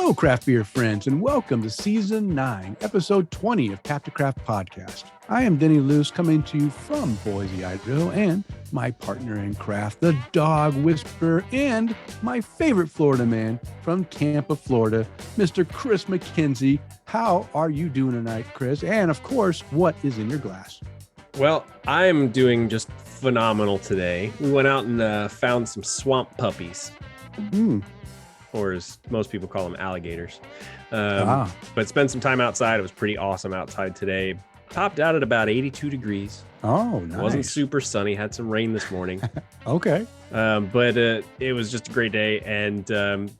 Hello, craft beer friends, and welcome to Season 9, Episode 20 of Tap to Craft Podcast. I am Denny Luce, coming to you from Boise, Idaho, and my partner in craft, the dog whisperer, and my favorite Florida man from Tampa, Florida, Mr. Kris McKenzie. How are you doing tonight, Kris? And, of course, what is in your glass? Well, I'm doing just phenomenal today. We went out and found some swamp puppies. Or as most people call them, alligators. But spent some time outside. It was pretty awesome outside today. Topped out at about 82 degrees. Oh, nice. Wasn't super sunny. Had some rain this morning. Okay. But it was just a great day. And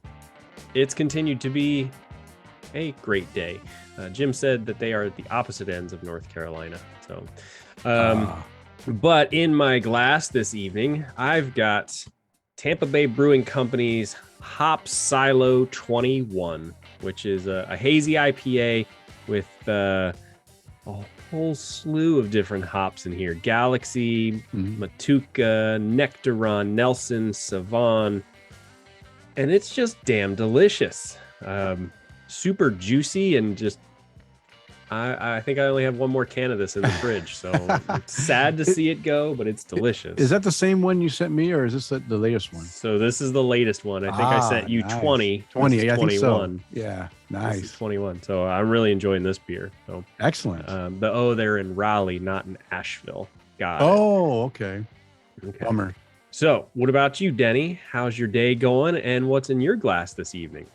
it's continued to be a great day. Jim said that they are at the opposite ends of North Carolina. So, but in my glass this evening, I've got Tampa Bay Brewing Company's Hop Silo 21, which is a hazy IPA with a whole slew of different hops in here. Galaxy, Matuka, Nectaron, Nelson, Sauvon. And it's just damn delicious. Super juicy and just I think I only have one more can of this in the fridge, so it's sad to see it go, but it's delicious. Is that the same one you sent me, or is this the latest one? So this is the latest one. I think I sent you nice. 20. 20, I 21. think so. Yeah, nice. This is 21. So I'm really enjoying this beer. So excellent. They're in Raleigh, not in Asheville. Got it. Okay. Bummer. So what about you, Denny? How's your day going, and what's in your glass this evening?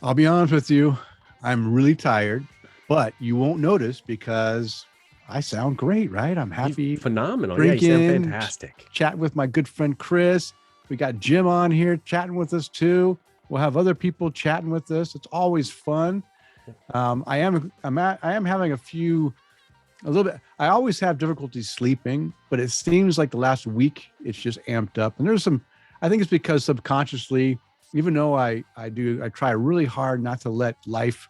I'll be honest with you. I'm really tired. But you won't notice because I sound great, right? I'm happy. Phenomenal. Drinking, yeah, you sound fantastic. Chatting with my good friend Kris. We got Jim on here chatting with us too. We'll have other people chatting with us. It's always fun. I am having a little bit. I always have difficulty sleeping, but it seems like the last week it's just amped up. And I think it's because subconsciously, even though I try really hard not to let life,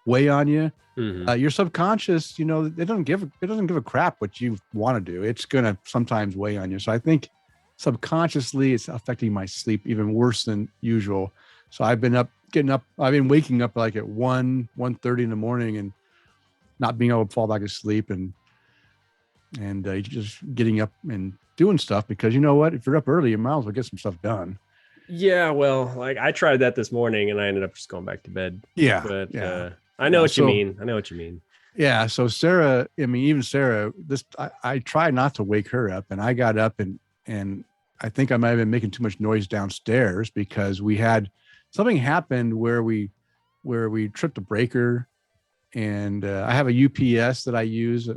weigh on you. Your subconscious, it doesn't give a crap what you want to do. It's gonna sometimes weigh on you. So I think subconsciously it's affecting my sleep even worse than usual. So I've been waking up like at 1:30 in the morning and not being able to fall back asleep and just getting up and doing stuff, because you know what, if you're up early, you might as well get some stuff done. Yeah, well, like I tried that this morning and I ended up just going back to bed. Yeah. But yeah. I know what you mean. I know what you mean. Yeah. So Sarah, even Sarah, I tried not to wake her up, and I got up and I think I might have been making too much noise downstairs because we had something happened where we tripped a breaker, and I have a UPS that I use,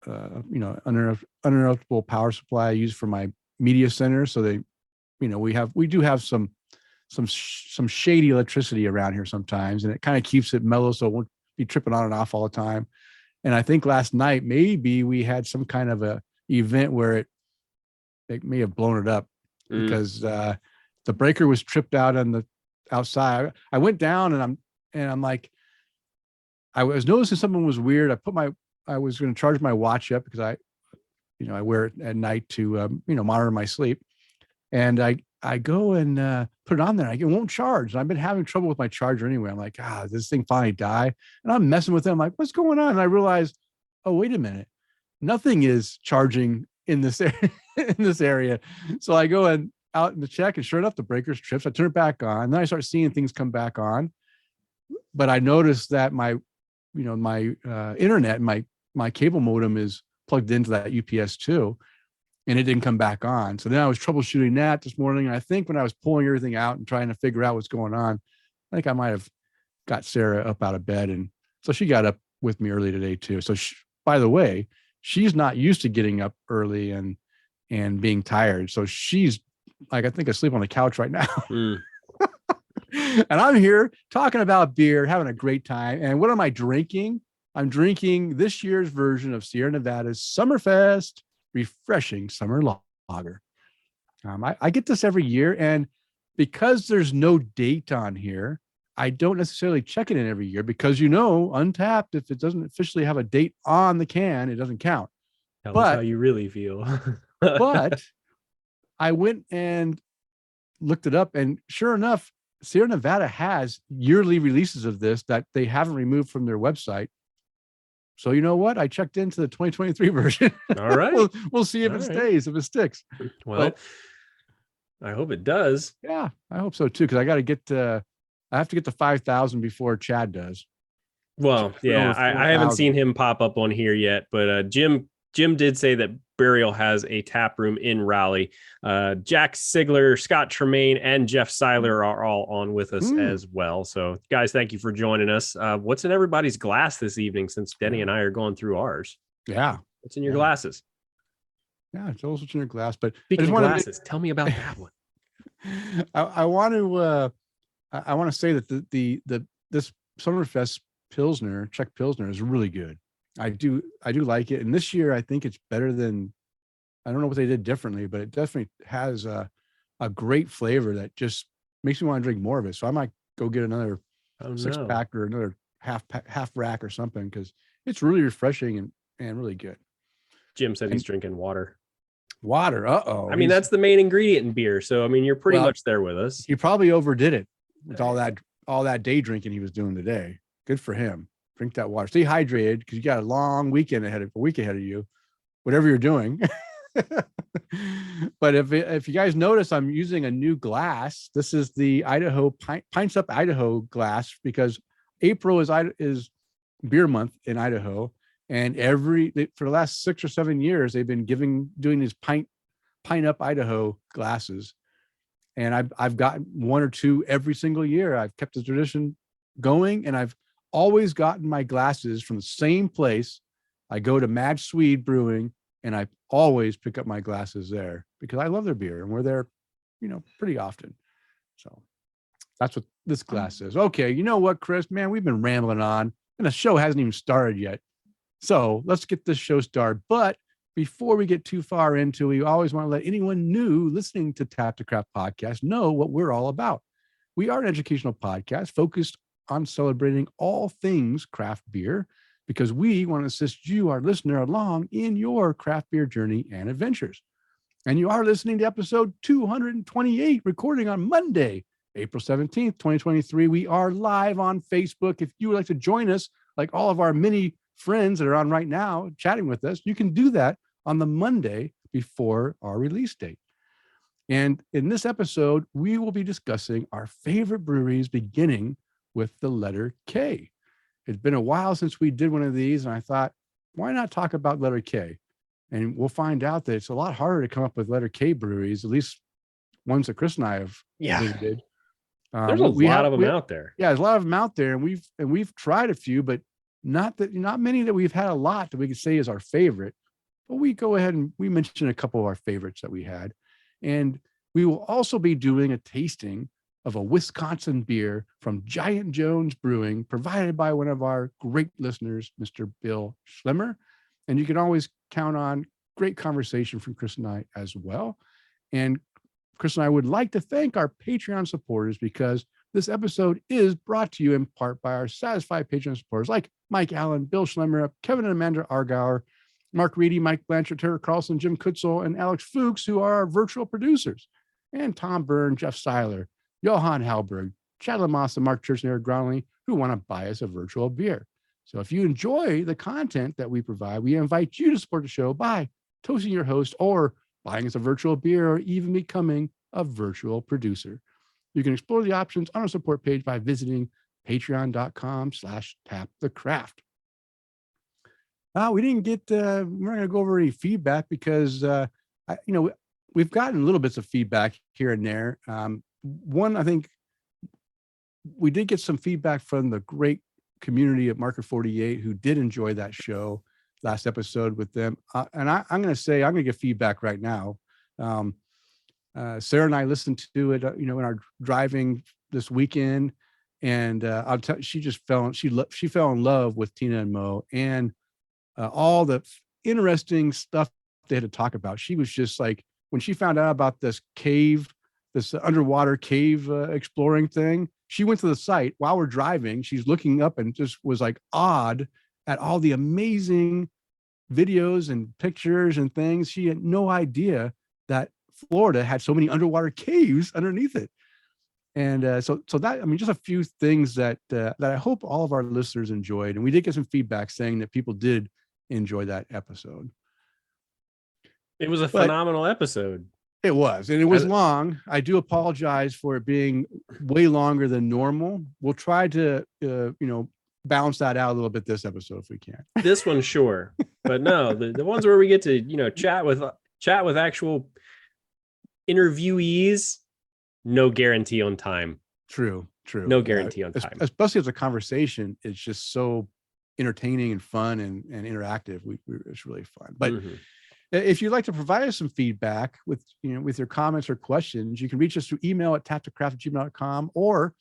uninterruptible power supply I use for my media center. So we do have some shady electricity around here sometimes, and it kind of keeps it mellow so it won't be tripping on and off all the time. And I think last night maybe we had some kind of a event where it may have blown it up because the breaker was tripped out on the outside. I went down and I'm like, I was noticing something was weird. I was going to charge my watch up because I wear it at night to monitor my sleep. And I go and put it on there. It won't charge. And I've been having trouble with my charger anyway. I'm like, this thing finally died. And I'm messing with it. I'm like, what's going on? And I realize, oh, wait a minute. Nothing is charging in this area. So I go out in the check, and sure enough, the breaker's trips. I turn it back on. And then I start seeing things come back on. But I noticed that my internet, my cable modem is plugged into that UPS too. And it didn't come back on. So then I was troubleshooting that this morning. And I think when I was pulling everything out and trying to figure out what's going on, I think I might have got Sarah up out of bed. And so she got up with me early today too. So by the way, she's not used to getting up early and being tired. So she's like, I think I sleep on the couch right now. And I'm here talking about beer, having a great time. And what am I drinking? I'm drinking this year's version of Sierra Nevada's Summerfest refreshing summer lager. I get this every year, and because there's no date on here, I don't necessarily check it in every year because Untapped, if it doesn't officially have a date on the can, it doesn't count. Tell us how you really feel. But I went and looked it up, and sure enough, Sierra Nevada has yearly releases of this that they haven't removed from their website. So you know what? I checked into the 2023 version. All right. we'll see if it stays, if it sticks. Well, I hope it does. Yeah, I hope so too. Because I got to get I have to get to 5,000 before Chad does. Well, yeah, I haven't seen him pop up on here yet, but Jim did say that Burial has a tap room in Raleigh. Jack Sigler, Scott Tremaine, and Jeff Seiler are all on with us as well. So, guys, thank you for joining us. What's in everybody's glass this evening, since Denny and I are going through ours? Yeah. What's in your glasses? Yeah, tell us what's in your glass. But speaking of glasses, tell me about that one. I want to say that this Summerfest Pilsner, Czech Pilsner, is really good. I do like it. And this year, I think it's better than, I don't know what they did differently, but it definitely has a great flavor that just makes me want to drink more of it. So I might go get another 6-pack or another half rack or something, because it's really refreshing and really good. Jim said he's drinking water. Water. Uh-oh. I mean, that's the main ingredient in beer. So, I mean, you're pretty much there with us. He probably overdid it with all that day drinking he was doing today. Good for him. Drink that water. Stay hydrated, because you got a long week ahead of you, whatever you're doing. But if you guys notice, I'm using a new glass. This is the Idaho Pints Up Idaho glass, because April is beer month in Idaho. And for the last 6 or 7 years, they've been doing these Pint Up Idaho glasses. And I've gotten 1 or 2 every single year. I've kept the tradition going, and I've always gotten my glasses from the same place. I go to Swede Brewing, and I always pick up my glasses there, because I love their beer, and we're there, pretty often. So that's what this glass is. Okay, you know what, Kris? Man, we've been rambling on, and the show hasn't even started yet. So let's get this show started. But before we get too far into it, we always want to let anyone new listening to Tap the Craft podcast know what we're all about. We are an educational podcast focused on celebrating all things craft beer, because we want to assist you, our listener, along in your craft beer journey and adventures. And you are listening to episode 228, recording on Monday, April 17th, 2023. We are live on Facebook. If you would like to join us, like all of our many friends that are on right now chatting with us, you can do that on the Monday before our release date. And in this episode, we will be discussing our favorite breweries, beginning with the letter K. It's been a while since we did one of these, and I thought, why not talk about letter K? And we'll find out that it's a lot harder to come up with letter K breweries, at least ones that Kris and I have visited. There's a lot of them out there. Yeah, there's a lot of them out there, and we've tried a few, but not many that we've had a lot that we could say is our favorite. But we go ahead and we mention a couple of our favorites that we had. And we will also be doing a tasting of a Wisconsin beer from Giant Jones Brewing, provided by one of our great listeners, Mr. Bill Schlemmer. And you can always count on great conversation from Kris and I as well. And Kris and I would like to thank our Patreon supporters, because this episode is brought to you in part by our satisfied Patreon supporters like Mike Allen, Bill Schlemmer, Kevin and Amanda Argauer, Mark Reedy, Mike Blanchard, Tara Carlson, Jim Kutzel, and Alex Fuchs, who are our virtual producers, and Tom Byrne, Jeff Seiler, Johan Halberg, Chad Lamas, and Mark Church and Eric Grownley, who want to buy us a virtual beer. So if you enjoy the content that we provide, we invite you to support the show by toasting your host, or buying us a virtual beer, or even becoming a virtual producer. You can explore the options on our support page by visiting patreon.com/tapthecraft. We didn't get, we're not going to go over any feedback, because, we've gotten little bits of feedback here and there. One, I think we did get some feedback from the great community at Market 48 who did enjoy that show last episode with them. And I'm going to give feedback right now. Sarah and I listened to it, in our driving this weekend, and she fell in love with Tina and Mo, and all the interesting stuff they had to talk about. She was just like, when she found out about this underwater cave exploring thing, she went to the site while we're driving. She's looking up and just was like awed at all the amazing videos and pictures and things. She had no idea that Florida had so many underwater caves underneath it. And so that, I mean, just a few things that I hope all of our listeners enjoyed. And we did get some feedback saying that people did enjoy that episode. It was a phenomenal episode. It was, and it was long. I do apologize for it being way longer than normal. We'll try to, balance that out a little bit this episode if we can. This one, sure, but no, the ones where we get to, chat with actual interviewees, no guarantee on time. True. No guarantee on time. Especially as a conversation, it's just so entertaining and fun and interactive. It's really fun. But if you'd like to provide us some feedback with your comments or questions, you can reach us through email at taptocraft@gmail.com or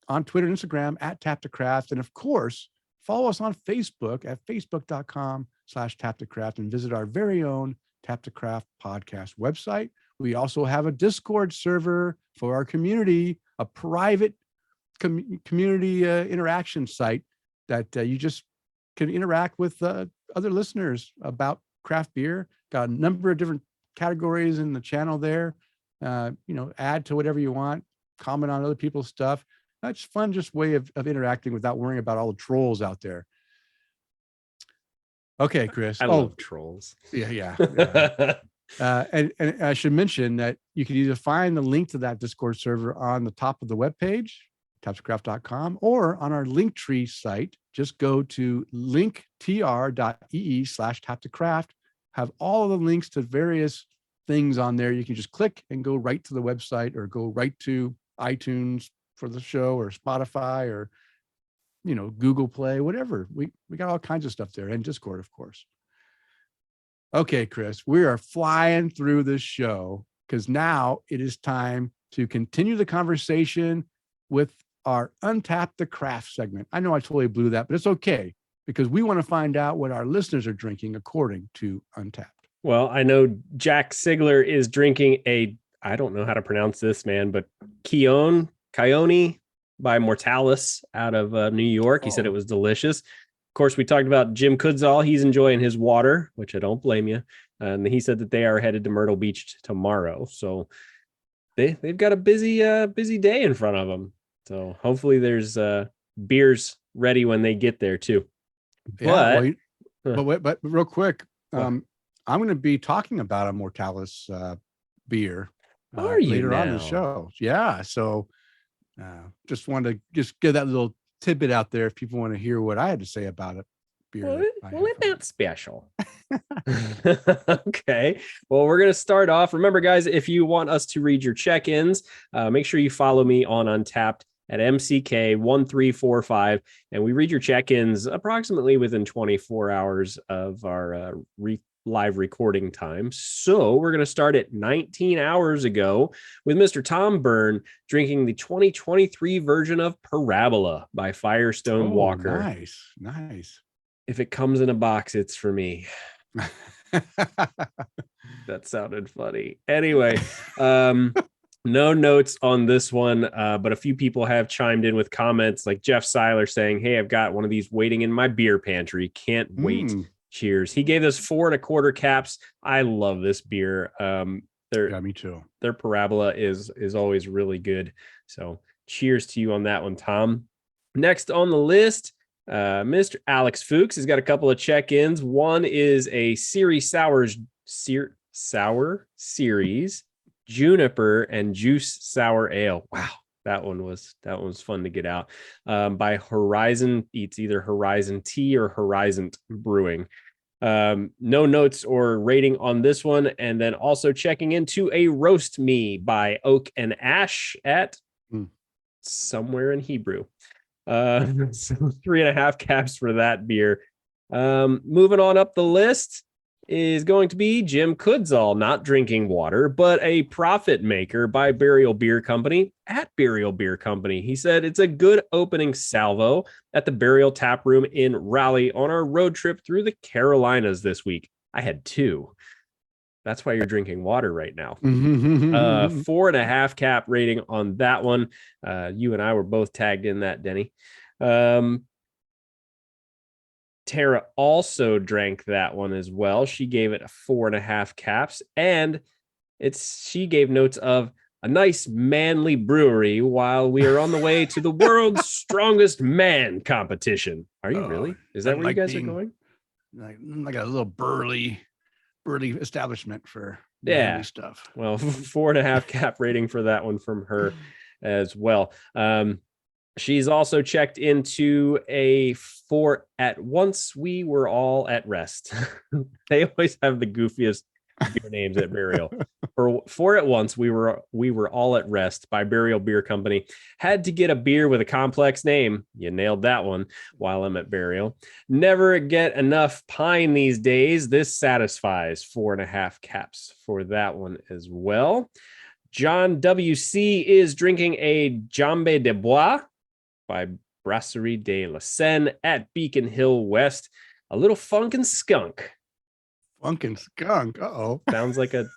on Twitter and Instagram at taptocraft. And of course, follow us on Facebook at facebook.com/taptocraft and visit our very own Tap to Craft podcast website. We also have a Discord server for our community, a private community interaction site that you just can interact with other listeners about craft beer. Got a number of different categories in the channel there. Add to whatever you want, comment on other people's stuff. That's fun, just way of interacting without worrying about all the trolls out there. Okay, Kris. I love trolls. Yeah. And I should mention that you can either find the link to that Discord server on the top of the webpage, taptocraft.com, or on our Linktree site. Just go to linktr.ee/taptocraft. Have all of the links to various things on there. You can just click and go right to the website or go right to iTunes for the show or Spotify or, Google Play, whatever. We got all kinds of stuff there, and Discord, of course. Okay, Kris, we are flying through this show because now it is time to continue the conversation with our Untapped the Craft segment. I know I totally blew that, but it's okay because we want to find out what our listeners are drinking according to Untapped. Well, I know Jack Sigler is drinking I don't know how to pronounce this, man, but Kione by Mortalis out of New York. He said it was delicious. Of course, we talked about Jim Kudzall. He's enjoying his water, which I don't blame you. And he said that they are headed to Myrtle Beach tomorrow. So they've got a busy day in front of them. So hopefully there's beers ready when they get there too. Yeah, but real quick, I'm going to be talking about a Mortalis beer later on in the show. Yeah, so just wanted to get that little tidbit out there if people want to hear what I had to say about it. Beer. Well, that's special. Okay. Well, we're going to start off. Remember, guys, if you want us to read your check-ins, make sure you follow me on Untapped at MCK1345, and we read your check-ins approximately within 24 hours of our live recording time. So we're going to start at 19 hours ago with Mr. Tom Byrne drinking the 2023 version of Parabola by Firestone Walker. Nice. If it comes in a box, it's for me. That sounded funny. Anyway, no notes on this one, but a few people have chimed in with comments like Jeff Seiler saying, "Hey, I've got one of these waiting in my beer pantry. Can't wait. Cheers." He gave us 4 1/4 caps. I love this beer. Me too. Their Parabola is always really good. So cheers to you on that one, Tom. Next on the list, Mr. Alex Fuchs has got a couple of check-ins. One is a sour series, juniper and juice sour ale. Wow, that one was fun to get out. By Horizon. It's either Horizon Tea or Horizon Brewing. No notes or rating on this one. And then also checking into a Roast Me by Oak and Ash at somewhere in Hebrew. So 3.5 caps for that beer. Moving on up the list is going to be Jim Kudzall, not drinking water, but a profit maker by Burial Beer Company at Burial Beer Company. He said it's a good opening salvo at the Burial Tap Room in Raleigh on our road trip through the Carolinas this week. I had 2. That's why you're drinking water right now. 4.5 cap rating on that one. You and I were both tagged in that, Denny. Tara also drank that one as well. She gave it 4.5 caps, and she gave notes of a nice manly brewery while we are on the way to the world's strongest man competition. Are you really? Is that where you guys are going? Like a little burly establishment for Yeah. stuff. Well, 4.5 cap rating for that one from her as well. She's also checked into a for at once we were all at rest. They always have the goofiest beer names at Burial. For at once we were all at rest by Burial Beer Company. Had to get a beer with a complex name. You nailed that one while I'm at Burial. Never get enough pine these days. This satisfies 4.5 caps for that one as well. John WC is drinking a Jambe de Bois by Brasserie de la Seine at Beacon Hill West. A little funk and skunk. Funk and skunk. Uh-oh. Sounds like a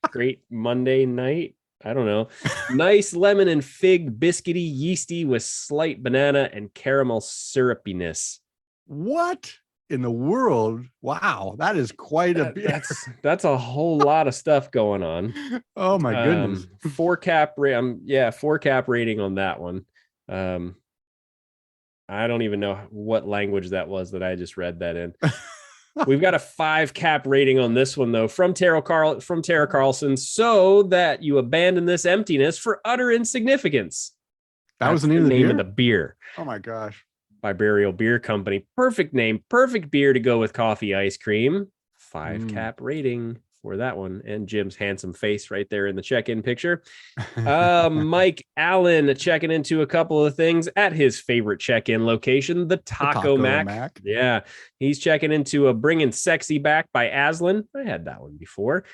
great Monday night. I don't know. Nice lemon and fig, biscuity, yeasty with slight banana and caramel syrupiness. What in the world? Wow, that is quite a beer. That's a whole lot of stuff going on. Oh my goodness. 4 cap rating on that one. I don't even know what language that was that I just read that in. We've got a 5 cap rating on this one though from Tara Carlson, so that you abandon this emptiness for utter insignificance. That was the name of the beer. Oh my gosh. By Burial Beer Company. Perfect name, perfect beer to go with coffee ice cream. 5 cap rating for that one. And Jim's handsome face right there in the check-in picture. Mike Allen checking into a couple of things at his favorite check-in location, the Taco Mac. Yeah, he's checking into a Bringing Sexy Back by Aslan. I had that one before.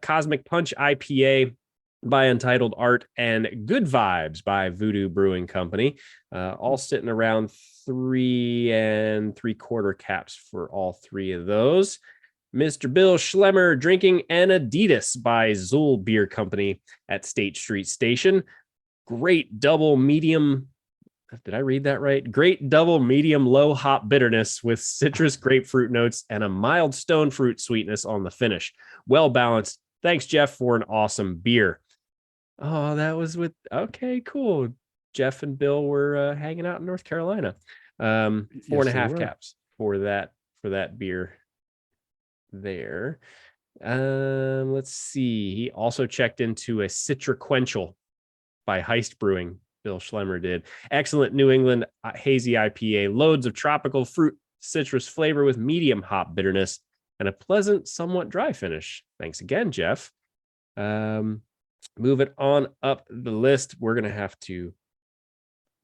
Cosmic Punch IPA by Untitled Art, and Good Vibes by Voodoo Brewing Company. All sitting around 3 3/4 caps for all 3 of those. Mr. Bill Schlemmer drinking an Adidas by Zool Beer Company at State Street Station. Great double medium. Did I read that right? Great double medium low hop bitterness with citrus grapefruit notes and a mild stone fruit sweetness on the finish. Well balanced. Thanks, Jeff, for an awesome beer. Oh, that was with. Okay, cool. Jeff and Bill were hanging out in North Carolina. 4.5 caps for that beer there. Let's see. He also checked into a Citriquential by Heist Brewing. Bill Schlemmer did. Excellent New England hazy IPA. Loads of tropical fruit citrus flavor with medium hop bitterness and a pleasant, somewhat dry finish. Thanks again, Jeff. Move it on up the list. We're going to have to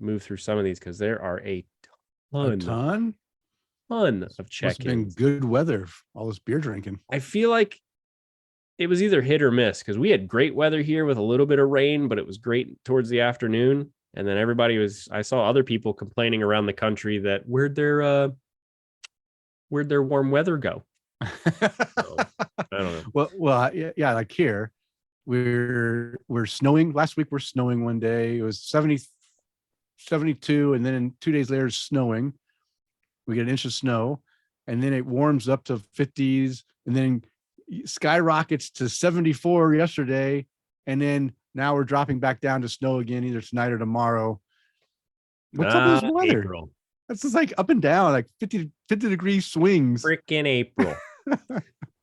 move through some of these because there are a ton of check-ins. Must have been good weather, all this beer drinking. I feel like it was either hit or miss because we had great weather here with a little bit of rain, but it was great towards the afternoon. And then I saw other people complaining around the country that where'd their warm weather go? So, I don't know. Well, yeah, like here, we're snowing. Last week we're snowing one day. It was 70, 72, and then 2 days later it's snowing. We get an inch of snow, and then it warms up to 50s, and then skyrockets to 74 yesterday, and then now we're dropping back down to snow again either tonight or tomorrow. What's up with this weather? April. That's just like up and down, like 50 degree swings. Freaking April.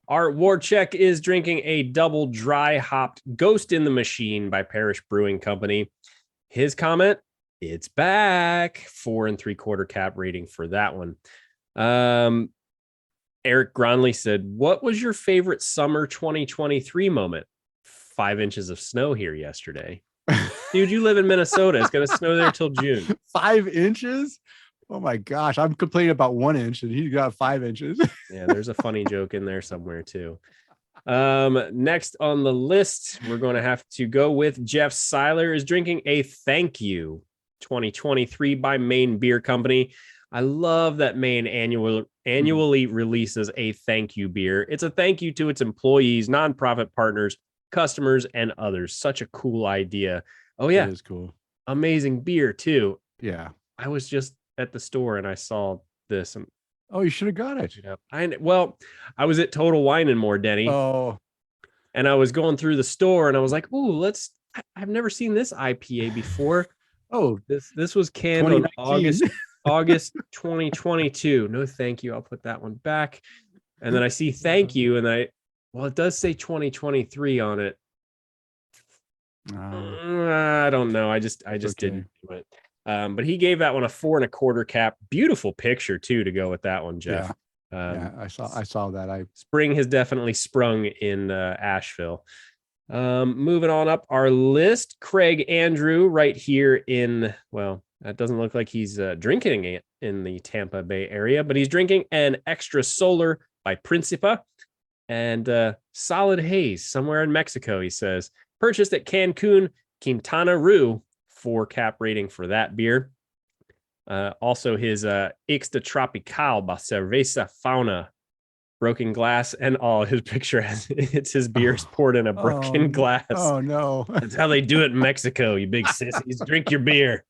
Art Warcheck is drinking a double dry hopped Ghost in the Machine by Parish Brewing Company. His comment, it's back. 4 3/4 cap rating for that one. Eric Gronley said, what was your favorite summer 2023 moment? 5 inches of snow here yesterday. Dude, you live in Minnesota. It's going to snow there till June. 5 inches? Oh my gosh. I'm complaining about 1 inch and he got 5 inches. Yeah, there's a funny joke in there somewhere too. Next on the list, we're going to have to go with Jeff Seiler is drinking a Thank You 2023 by Maine Beer Company. I love that Maine annually releases a thank you beer. It's a thank you to its employees, nonprofit partners, customers, and others. Such a cool idea. Oh yeah, it is cool. Amazing beer too. Yeah, I was just at the store and I saw this. And oh, you should have got it. I was at Total Wine and More, Denny. Oh, and I was going through the store and I was like, "Ooh, let's I've never seen this IPA before. Oh, This was canned on 2019. August 2022. No, thank you. I'll put that one back. And then I see thank you, and it does say 2023 on it. I don't know. I just didn't do it. But he gave that one a 4.25 cap. Beautiful picture too to go with that one, Jeff. Yeah, I saw that. Spring has definitely sprung in Asheville. Moving on up our list, Craig Andrew right here that doesn't look like he's drinking it in the Tampa Bay area, but he's drinking an Extra Solar by Principa and Solid Haze somewhere in Mexico, he says. Purchased at Cancun, Quintana Roo, 4 cap rating for that beer. Also his Ixta Tropical by Cerveza Fauna, broken glass, and his picture it's his beers poured in a broken glass. Oh no. That's how they do it in Mexico, you big sissies. Drink your beer.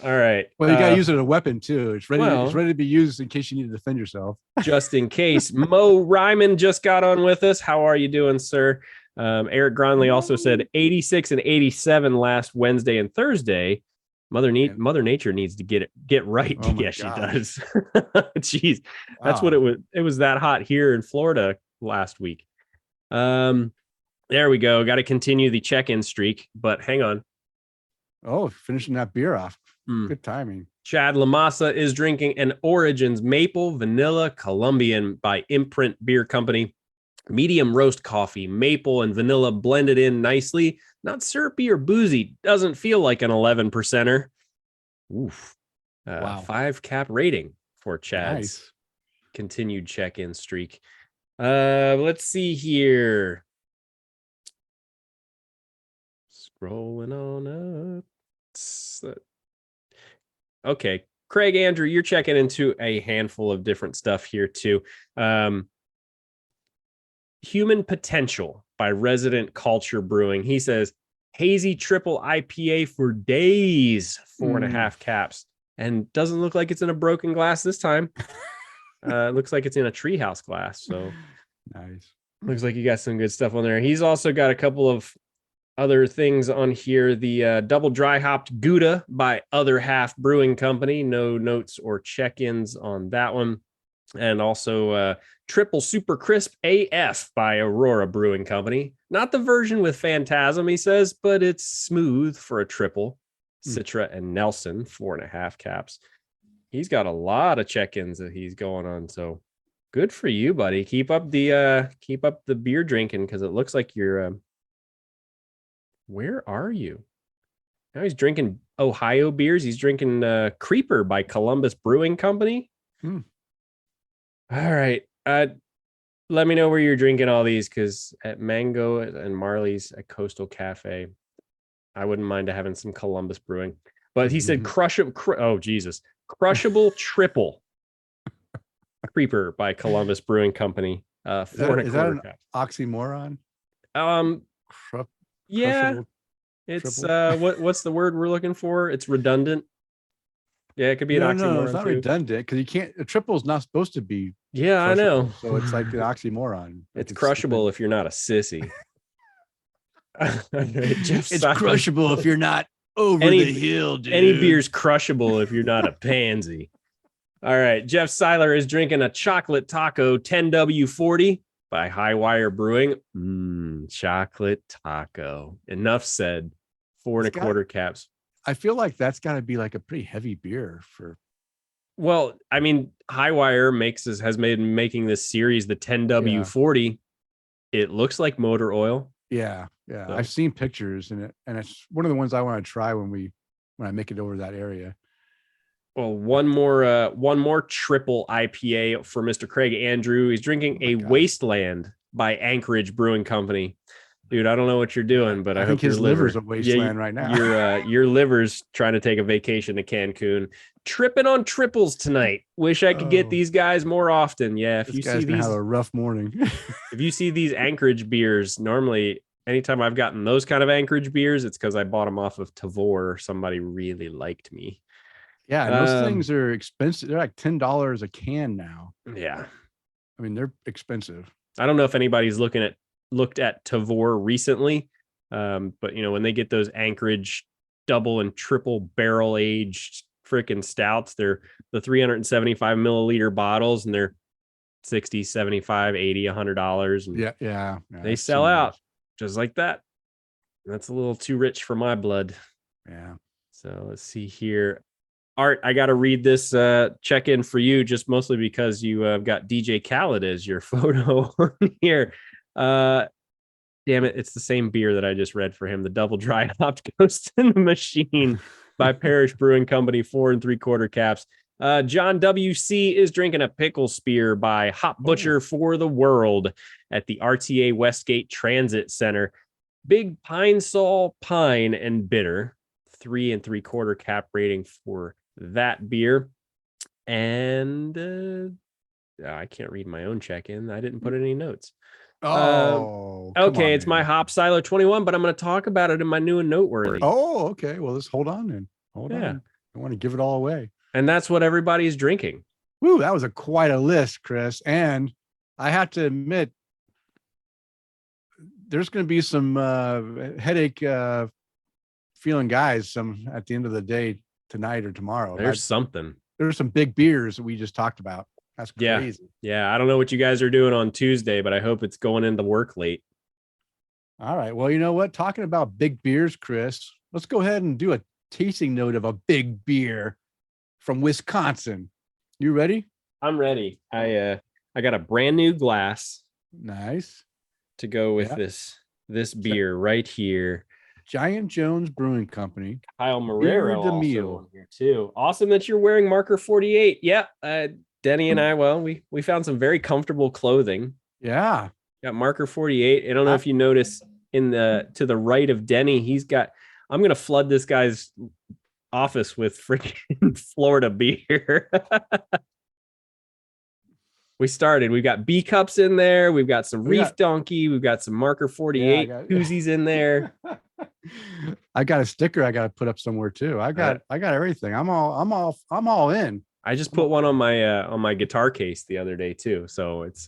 All right. Well, you gotta use it as a weapon too. It's ready to be used in case you need to defend yourself. Just in case. Mo Ryman just got on with us. How are you doing, sir? Eric Gronley also said 86 and 87 last Wednesday and Thursday. Mother Nature needs to get right. Yes, she does. Jeez, that's what it was. It was that hot here in Florida last week. There we go. Got to continue the check-in streak, but hang on. Oh, finishing that beer off. Good timing. Chad Lamassa is drinking an Origins Maple Vanilla Colombian by Imprint Beer Company. Medium roast coffee, maple and vanilla blended in nicely. Not syrupy or boozy. Doesn't feel like an 11%er. Oof. Wow. 5 cap rating for Chad's continued check-in streak. Let's see here. Scrolling on up. Okay. Craig Andrew, you're checking into a handful of different stuff here too. Human Potential by Resident Culture Brewing. He says, hazy triple IPA for days, 4.5 caps. And doesn't look like it's in a broken glass this time. It looks like it's in a treehouse glass. So nice. Looks like you got some good stuff on there. He's also got a couple of other things on here. The double dry hopped Gouda by Other Half Brewing Company. No notes or check-ins on that one. And also triple super crisp AF by Aurora Brewing Company. Not the version with Phantasm, he says, but it's smooth for a triple. Citra and Nelson, 4.5 caps. He's got a lot of check-ins that he's going on. So good for you, buddy. Keep up the beer drinking, because it looks like you're where are you? Now he's drinking Ohio beers. He's drinking Creeper by Columbus Brewing Company. All right. Let me know where you're drinking all these, because at Mango and Marley's at Coastal Cafe, I wouldn't mind having some Columbus Brewing. But he said crushable triple Creeper by Columbus Brewing Company. 4.25 is that an oxymoron? Yeah. It's what's the word we're looking for? It's redundant. Yeah, it could be an oxymoron. No, it's not redundant, because you can't. A triple is not supposed to be. Yeah, I know. So it's like an oxymoron. It's crushable if you're not a sissy. It's crushable if you're not over the hill, dude. Any beer's crushable if you're not a pansy. All right, Jeff Seiler is drinking a chocolate taco 10W40 by Highwire Brewing. Chocolate taco. Enough said. 4.25 caps. I feel like that's got to be like a pretty heavy beer for. Well, I mean, Highwire has made making this series the 10W40. It looks like motor oil. Yeah. So. I've seen pictures in it, and it's one of the ones I want to try when I make it over that area. Well, one more triple IPA for Mr. Craig Andrew. He's drinking a Wasteland by Anchorage Brewing Company. Dude, I don't know what you're doing, but I hope think his liver's a wasteland right now. Your liver's trying to take a vacation to Cancun. Tripping on triples tonight. Wish I could get these guys more often. Yeah, if you see these, have a rough morning. If you see these Anchorage beers, normally anytime I've gotten those kind of Anchorage beers, it's because I bought them off of Tavor or somebody really liked me. Yeah, and those things are expensive. They're like $10 a can now. Yeah, I mean, they're expensive. I don't know if anybody's looked at Tavor recently, But when they get those Anchorage double and triple barrel aged freaking stouts, they're the 375 milliliter bottles, and they're 60, 75, 80, $100. And yeah. they sell out just like that. That's a little too rich for my blood. Yeah. So let's see here. Art, I got to read this check in for you, just mostly because you got DJ Khaled as your photo here. Damn it, it's the same beer that I just read for him, the double dry hopped Ghost in the Machine by Parish Brewing Company, 4 3/4 caps. John WC is drinking a Pickle Spear by Hop Butcher for the World at the RTA Westgate Transit Center. Big Pine Sol Pine and Bitter, 3 3/4 cap rating for that beer. And I can't read my own check-in. I didn't put any notes. Okay, it's my Hop Silo 21, but I'm going to talk about it in my new and noteworthy. Oh, okay. Well, let's hold on then. Hold on. I want to give it all away. And that's what everybody's drinking. Woo, that was quite a list, Kris. And I have to admit, there's going to be some headache feeling guys at the end of the day tonight or tomorrow. There's some big beers that we just talked about. That's crazy. Yeah. I don't know what you guys are doing on Tuesday, but I hope it's going into work late. All right. Well, you know what? Talking about big beers, Kris, let's go ahead and do a tasting note of a big beer from Wisconsin. You ready? I'm ready. I got a brand new glass. Nice. To go with this beer right here. Giant Jones Brewing Company. Kyle Marrero also here too. Awesome that you're wearing marker 48. Yeah. Denny and I, we found some very comfortable clothing. Yeah. Got marker 48. I don't know if you notice to the right of Denny, I'm going to flood this guy's office with freaking Florida beer. We've got B cups in there. We've got some Reef Donkey. We've got some marker 48 koozies in there. I got a sticker I got to put up somewhere too. I got everything. I'm all in. I just put one on my guitar case the other day too. So it's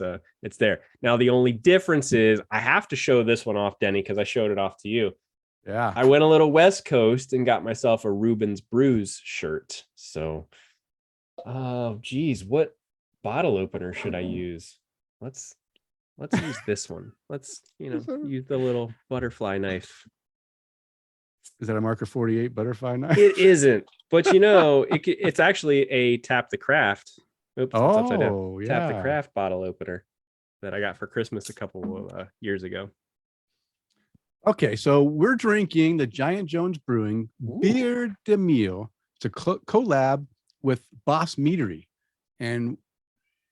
there. Now the only difference is I have to show this one off, Denny, because I showed it off to you. Yeah. I went a little West Coast and got myself a Reuben's Brews shirt. So what bottle opener should I use? Let's use this one. Let's use the little butterfly knife. Is that a marker 48 butterfly knife? It isn't, but it's actually a Tap the Craft. Oops, that's upside down. Yeah. Tap the Craft bottle opener that I got for Christmas a couple of years ago. Okay, so we're drinking the Giant Jones Brewing Biere de Miel. It's a collab with Boss Meadery. And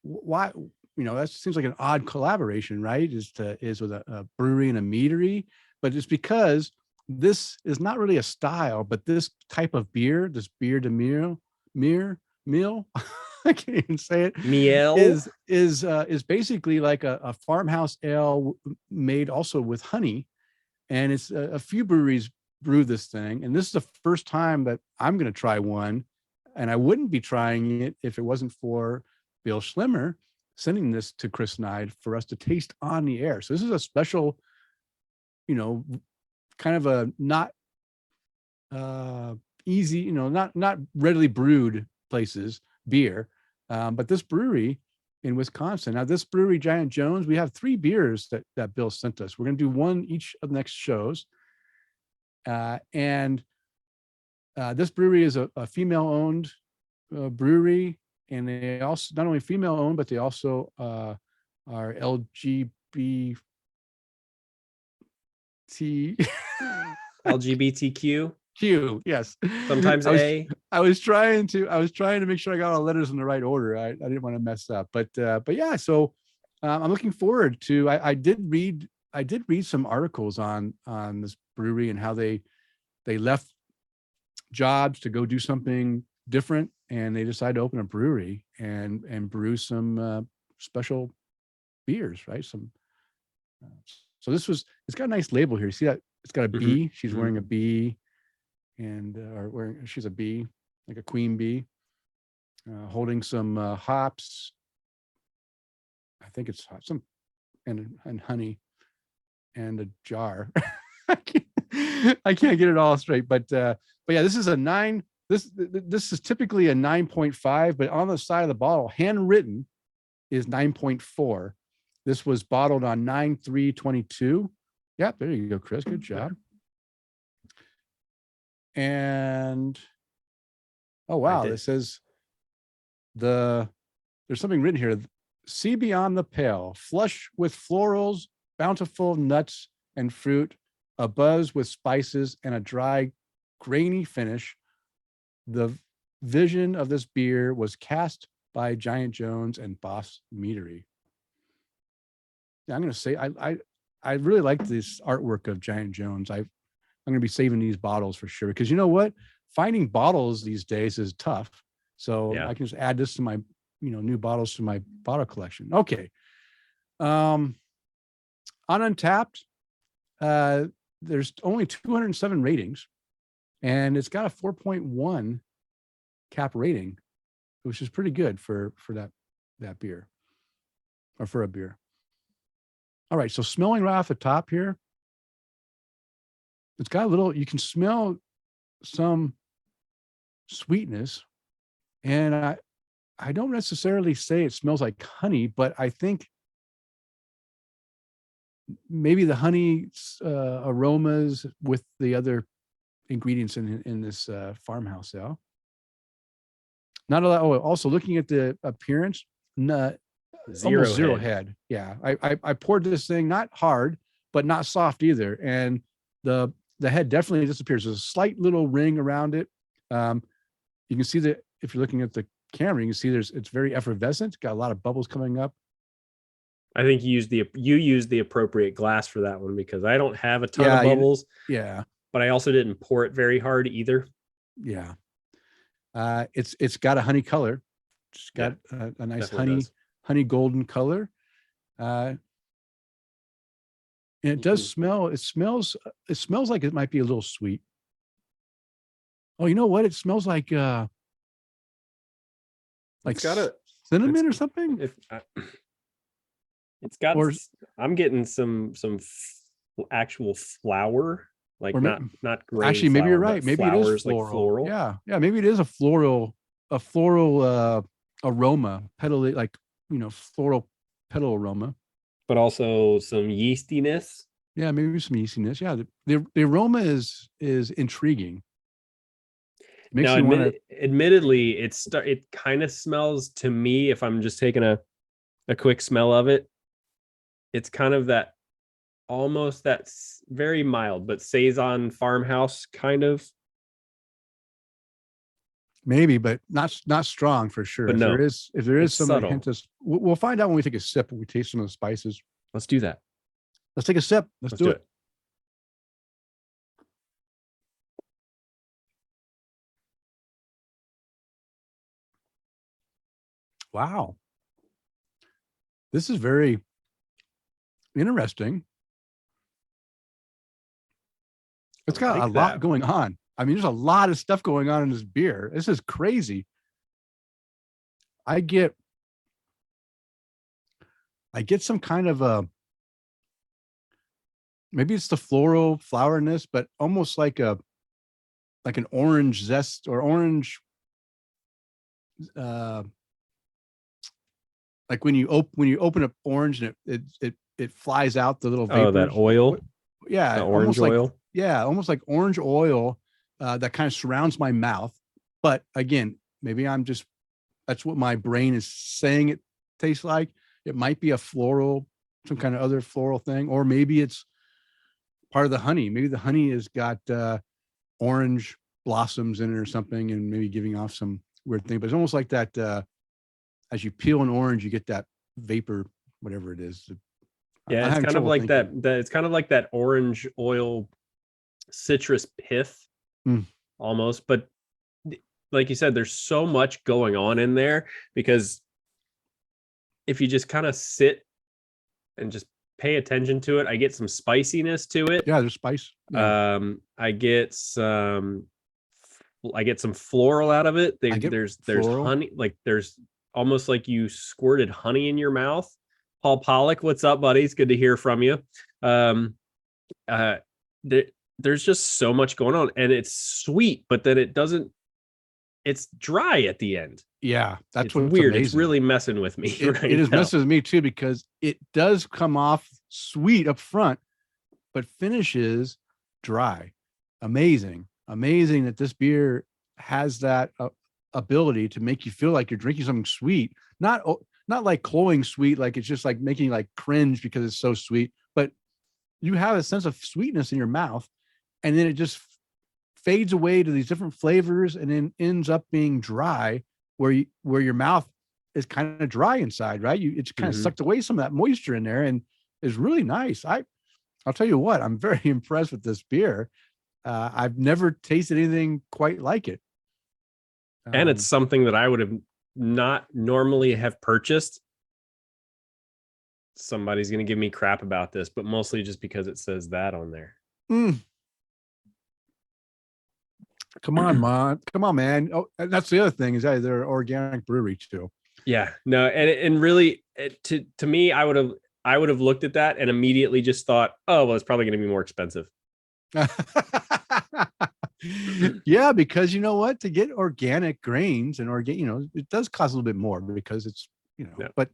why, that seems like an odd collaboration, right? Is with a brewery and a meadery, but it's because this is not really a style, but this type of beer, this Biere de Miel, I can't even say it. Miel is basically like a farmhouse ale made also with honey. And it's a few breweries brew this thing. And this is the first time that I'm going to try one. And I wouldn't be trying it if it wasn't for Bill Schlimmer sending this to Kris and I for us to taste on the air. So this is a special, kind of a not easy, not readily brewed places beer. But this brewery in Wisconsin. Now, this brewery, Giant Jones, we have 3 beers that Bill sent us. We're going to do one each of the next shows. And this brewery is a female-owned brewery, and they also not only female-owned, but they also are LGBTQ. Q, yes. Sometimes I was trying to make sure I got all the letters in the right order. I didn't want to mess up, but yeah. So I'm looking forward to. I did read some articles on this brewery and how they left jobs to go do something different, and they decided to open a brewery and brew some special beers, right? Some. So it's got a nice label here. You see that it's got a bee. She's wearing a bee. And she's a bee, like a queen bee, holding some hops. I think it's some and honey, and a jar. I can't get it all straight, but yeah, this is a 9. This is typically a 9.5, but on the side of the bottle, handwritten, is 9.4. This was bottled on 9/3/22. Yeah, there you go, Kris. Good job. And oh wow, it says there's something written here. See beyond the pale, flush with florals, bountiful nuts and fruit, a buzz with spices, and a dry, grainy finish. The vision of this beer was cast by Giant Jones and Boss Meadery. Yeah, I'm going to say I really like this artwork of Giant Jones. I'm going to be saving these bottles for sure, because you know what? Finding bottles these days is tough. So I can just add this to my, new bottles to my bottle collection. Okay. On Untapped, there's only 207 ratings, and it's got a 4.1 cap rating, which is pretty good for that beer, or for a beer. All right, so smelling right off the top here, it's got a little, you can smell some sweetness, and I don't necessarily say it smells like honey, but I think maybe the honey aromas with the other ingredients in this Farmhouse ale. Not a lot. Oh, also looking at the appearance, almost zero head. Yeah, I poured this thing not hard, but not soft either, and the head definitely disappears. There's a slight little ring around it. You can see that if you're looking at the camera, you can see it's very effervescent. Got a lot of bubbles coming up. I think you used the appropriate glass for that one, because I don't have a ton of bubbles. But I also didn't pour it very hard either. Yeah. It's got a honey color. It's got a nice honey golden color. And it does smell. It smells like it might be a little sweet. Oh, you know what? It smells like it's got a cinnamon or something. It's got. I'm getting some actual flower, like not grain. Actually, maybe flour, you're right. Maybe it is floral. Like floral. Yeah. Maybe it is a floral aroma, petal, like floral petal aroma, but also some yeastiness. Yeah, maybe some yeastiness. Yeah, the aroma is intriguing. Now, admittedly, it kind of smells to me, if I'm just taking a quick smell of it, it's kind of that, almost that's very mild, but Saison Farmhouse kind of. Maybe, but not strong for sure. But if there is some subtle. hint of, we'll find out when we take a sip, when we taste some of the spices. Let's do that. Let's take a sip. Let's do it. Wow. This is very interesting. It's got a lot going on. I mean, there's a lot of stuff going on in this beer. This is crazy. I get some kind of maybe it's the floral flowerness, but almost like an orange zest or orange, like when you open up orange and it flies out the little vapors. Oh, that oil. Yeah, the orange oil. Almost like orange oil that kind of surrounds my mouth. But again, maybe that's what my brain is saying it tastes like. It might be a floral, some kind of other floral thing, or maybe it's part of the honey. Maybe the honey has got orange blossoms in it or something, and maybe giving off some weird thing. But it's almost like that. As you peel an orange, you get that vapor, whatever it is. Yeah, it's kind of like that. It's kind of like that orange oil, citrus pith, almost. But like you said, there's so much going on in there, because if you just kind of sit and just pay attention to it, I get some spiciness to it. Yeah, there's spice. Yeah. I get some floral out of it. There's honey, like there's almost like you squirted honey in your mouth. Paul Pollock, what's up, buddy? It's good to hear from you. there's just so much going on, and it's sweet, but then it's dry at the end. Yeah, that's It's what's weird. amazing. It's really messing with me It right is now. messing with me too, because it does come off sweet up front, but finishes dry. Amazing that this beer has that ability to make you feel like you're drinking something sweet, not like cloying sweet, like it's just like making you like cringe because it's so sweet, but you have a sense of sweetness in your mouth, and then it just fades away to these different flavors, and then ends up being dry, where your mouth is kind of dry inside, right? It's kind of sucked away some of that moisture in there, and is really nice. I'll tell you what, I'm very impressed with this beer. I've never tasted anything quite like it. And it's something that I would have not normally have purchased. Somebody's going to give me crap about this, but mostly just because it says that on there. Come on, man. Oh, that's the other thing, is that they're organic brewery too. Yeah, no, and really, to me, I would have looked at that and immediately just thought, oh, well, it's probably going to be more expensive. Yeah, because you know what, to get organic grains and it does cost a little bit more, because it's but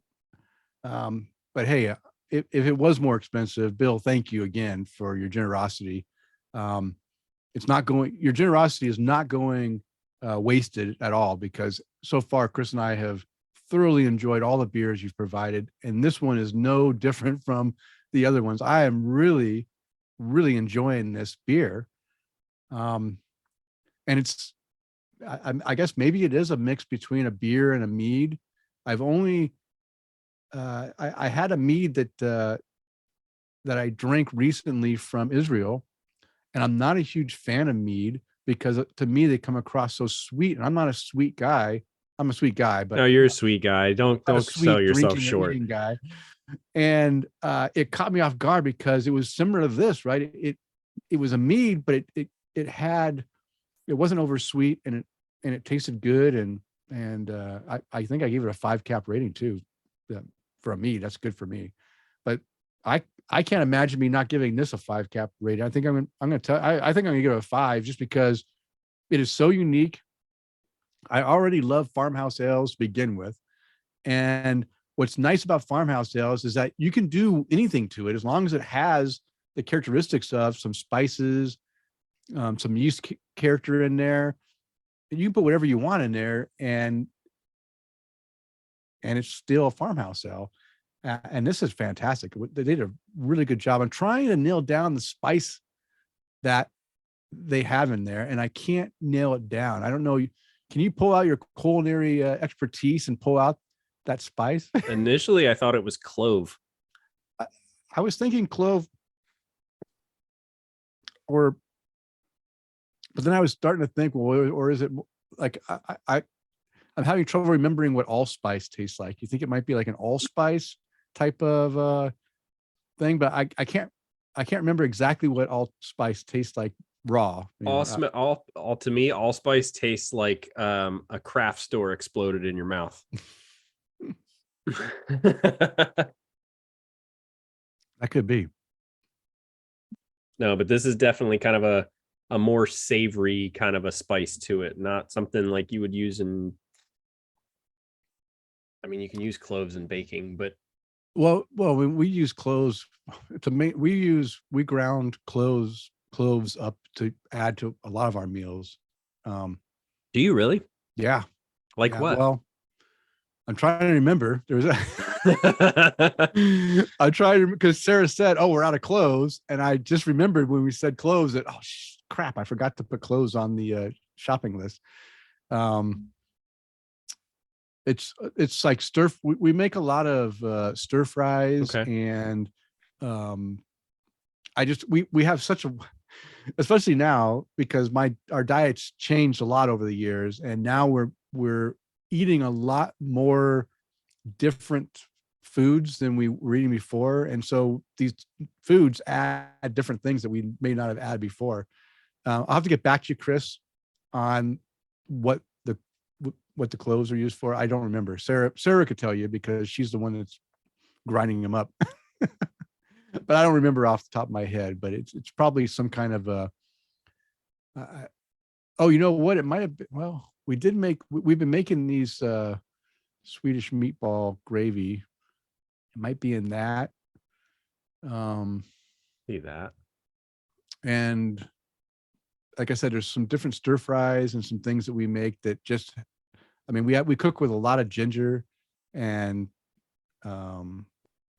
hey, if it was more expensive, Bill, thank you again for your generosity. Your generosity is not going wasted at all, because so far Kris and I have thoroughly enjoyed all the beers you've provided, and this one is no different from the other ones. I am really enjoying this beer. And I guess maybe it is a mix between a beer and a mead. I've only I had a mead that I drank recently from Israel, and I'm not a huge fan of mead, because to me they come across so sweet, and I'm not a sweet guy. I'm a sweet guy, but no, you're a sweet guy. Don't sell yourself short. Guy. And it caught me off guard, because it was similar to this, right? It was a mead, but it wasn't over sweet, and it tasted good, and I think I gave it a 5 cap rating too. For a mead, that's good for me. But I can't imagine me not giving this a 5 cap rating. I think I'm going to give it a 5, just because it is so unique. I already love farmhouse ales to begin with, and what's nice about farmhouse ales is that you can do anything to it, as long as it has the characteristics of some spices, some yeast character in there. You can put whatever you want in there, and it's still a farmhouse ale. And this is fantastic. They did a really good job. I'm trying to nail down the spice that they have in there, and I can't nail it down. I don't know. Can you pull out your culinary expertise and pull out that spice? Initially, I thought it was clove. I was thinking clove, but then I was starting to think, well, or is it like I'm having trouble remembering what allspice tastes like. You think it might be like an allspice type of thing, but I can't remember exactly what allspice tastes like raw. To me, allspice tastes like a craft store exploded in your mouth. That could be. No, but this is definitely kind of a more savory kind of a spice to it, not something like you would use in. I mean, you can use cloves in baking, but when we use cloves to make, we ground cloves up to add to a lot of our meals. Do you really? Yeah. Like what? Well, I'm trying to remember. I tried to, because Sarah said, "Oh, we're out of cloves," and I just remembered when we said cloves that, oh crap, I forgot to put cloves on the shopping list. It's like we make a lot of stir fries, Okay. and we have such a, especially now, because our diets changed a lot over the years, and now we're eating a lot more different foods than we were eating before, and so these foods add different things that we may not have added before. I'll have to get back to you, Kris, on what the cloves are used for. I don't remember. Sarah could tell you, because she's the one that's grinding them up. but I don't remember off the top of my head. But it's probably some kind of a. Oh, you know what? It might have been. Well, we've been making these Swedish meatball gravy. It might be in that. See that. And like I said, there's some different stir fries and some things that we make that just, I mean, we cook with a lot of ginger, and I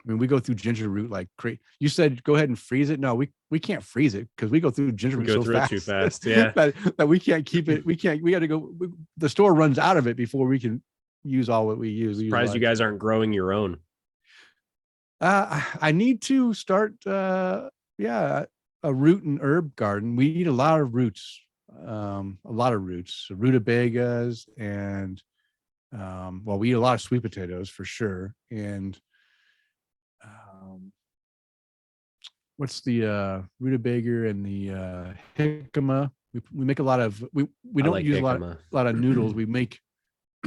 mean, we go through ginger root like crazy. You said go ahead and freeze it. No, we can't freeze it because we go through ginger root so fast. Too fast. Yeah. that we can't keep it. We got to go. The store runs out of it before we can use all what we use. Surprised you guys aren't growing your own. I need to start. A root and herb garden. We eat a lot of roots, rutabagas, and we eat a lot of sweet potatoes for sure. And what's the rutabaga and the jicama? We make a lot of we don't like use a lot of noodles. We make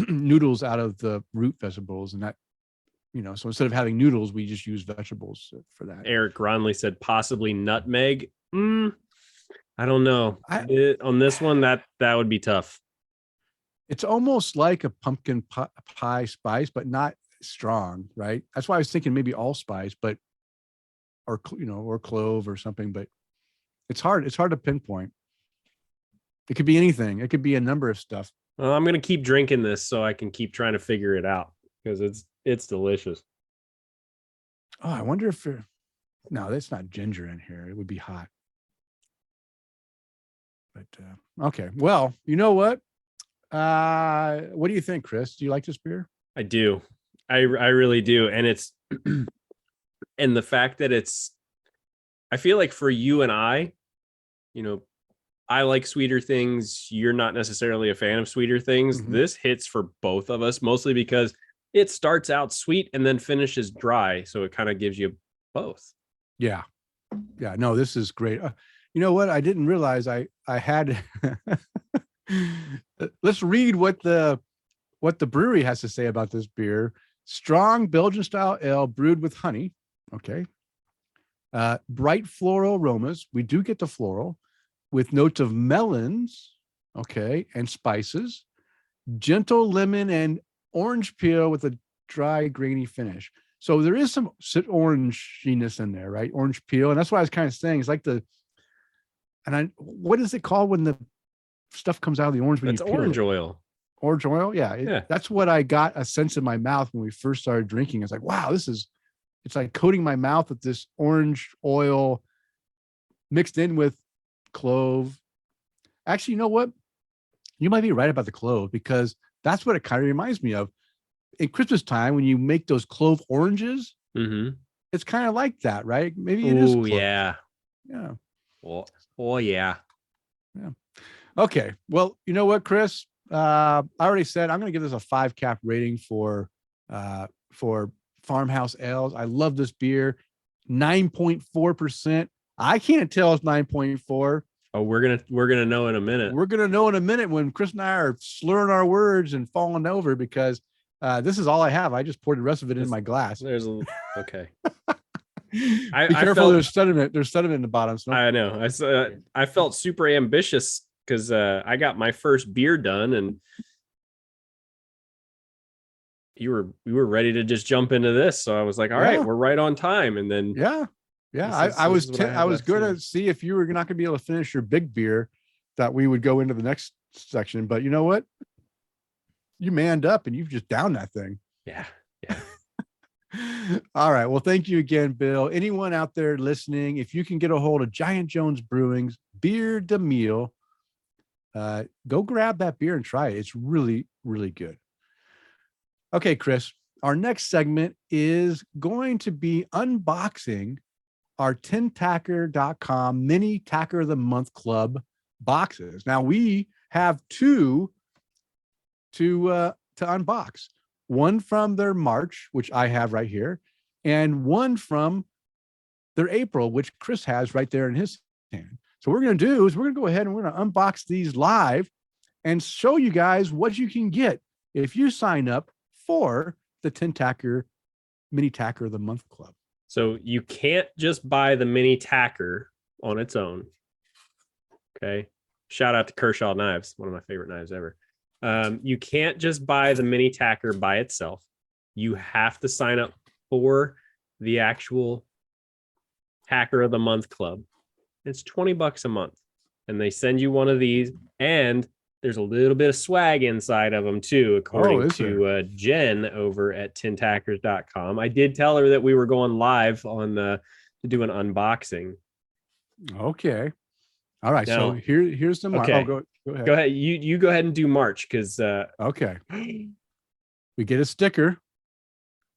noodles out of the root vegetables, and that, so instead of having noodles, we just use vegetables for that. Eric Ronley said possibly nutmeg. I don't know. On this one, that would be tough. It's almost like a pumpkin pie spice, but not strong, right? That's why I was thinking maybe allspice, or clove or something. But it's hard. It's hard to pinpoint. It could be anything. It could be a number of stuff. Well, I'm gonna keep drinking this so I can keep trying to figure it out because it's delicious. Oh, I wonder if no, that's not ginger in here. It would be hot. But okay. Well, you know what? What do you think, Kris? Do you like this beer? I do. I really do. And it's and the fact that I feel like for you and I like sweeter things. You're not necessarily a fan of sweeter things. Mm-hmm. This hits for both of us, mostly because it starts out sweet and then finishes dry. So it kind of gives you both. Yeah. Yeah. No, this is great. You know what? I didn't realize I had. Let's read what the brewery has to say about this beer. Strong Belgian style ale brewed with honey. Okay. Bright floral aromas. We do get the floral with notes of melons. Okay. And spices. Gentle lemon and orange peel with a dry, grainy finish. So there is some oranginess in there, right? Orange peel. And that's why I was kind of saying it's like what is it called when the stuff comes out of the orange? When it's orange oil. Orange oil? Yeah. That's what I got a sense in my mouth when we first started drinking. It's like, wow, it's like coating my mouth with this orange oil mixed in with clove. Actually, you know what? You might be right about the clove because that's what it kind of reminds me of. In Christmas time, when you make those clove oranges, mm-hmm. It's kind of like that, right? Maybe it is. Oh, yeah. Yeah. Oh, yeah. Yeah. Okay. Well, you know what, Kris? I already said I'm going to give this a 5 cap rating for Farmhouse Ales. I love this beer. 9.4%. I can't tell it's 9.4. Oh, we're gonna know in a minute. We're gonna know in a minute when Kris and I are slurring our words and falling over because this is all I have. I just poured the rest of it in my glass. Okay. Be careful. There's sediment. There's sediment in the bottom. So I know. I felt super ambitious because I got my first beer done, and we were ready to just jump into this. So I was like, all right, we're right on time. And then I was going to see if you were not going to be able to finish your big beer that we would go into the next section. But you know what? You manned up and you've just downed that thing. Yeah. All right. Well, thank you again, Bill. Anyone out there listening, if you can get a hold of Giant Jones Brewing's Biere de Miel, go grab that beer and try it. It's really, really good. Okay, Kris, our next segment is going to be unboxing our 10tacker.com mini Tacker of the Month Club boxes. Now we have two to unbox. One from their March, which I have right here, and one from their April, which Kris has right there in his hand. So what we're going to do is we're going to go ahead and we're going to unbox these live and show you guys what you can get if you sign up for the 10 Tacker mini Tacker of the Month Club. So you can't just buy the mini tacker on its own. Okay. Shout out to Kershaw Knives, one of my favorite knives ever. You can't just buy the mini tacker by itself. You have to sign up for the actual Tacker of the Month Club. It's $20 a month. And they send you one of these. And there's a little bit of swag inside of them too, according to Jen over at tintackers.com. I did tell her that we were going live on to do an unboxing. Okay. All right. Now, so here's the March. Okay. Oh, go ahead. Go ahead. You go ahead and do March because okay. We get a sticker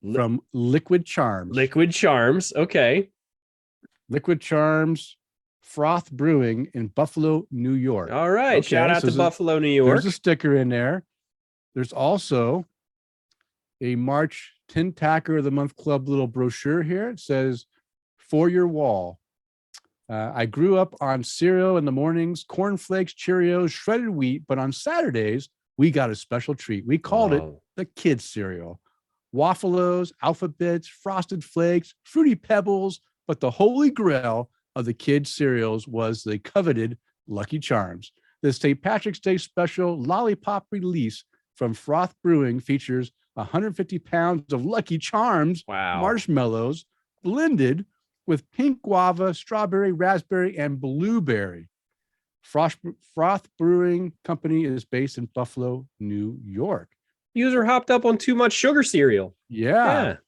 from Liquid Charms. Liquid Charms. Okay. Liquid Charms Froth Brewing in Buffalo, New York. All right. Okay, shout out to Buffalo, New York. There's a sticker in there. There's also a March Tin Tacker of the Month Club little brochure here. It says, "For your wall. I grew up on cereal in the mornings, cornflakes, Cheerios, shredded wheat, but on Saturdays, we got a special treat. We called it the kids cereal. Waffles, Alphabets, Frosted Flakes, Fruity Pebbles, but the holy grail of the kids cereals was the coveted Lucky Charms. The St. Patrick's Day special lollipop release from Froth Brewing features 150 pounds of Lucky Charms marshmallows blended with pink guava, strawberry, raspberry, and blueberry. Froth Brewing Company is based in Buffalo, New York." User hopped up on too much sugar cereal. Yeah.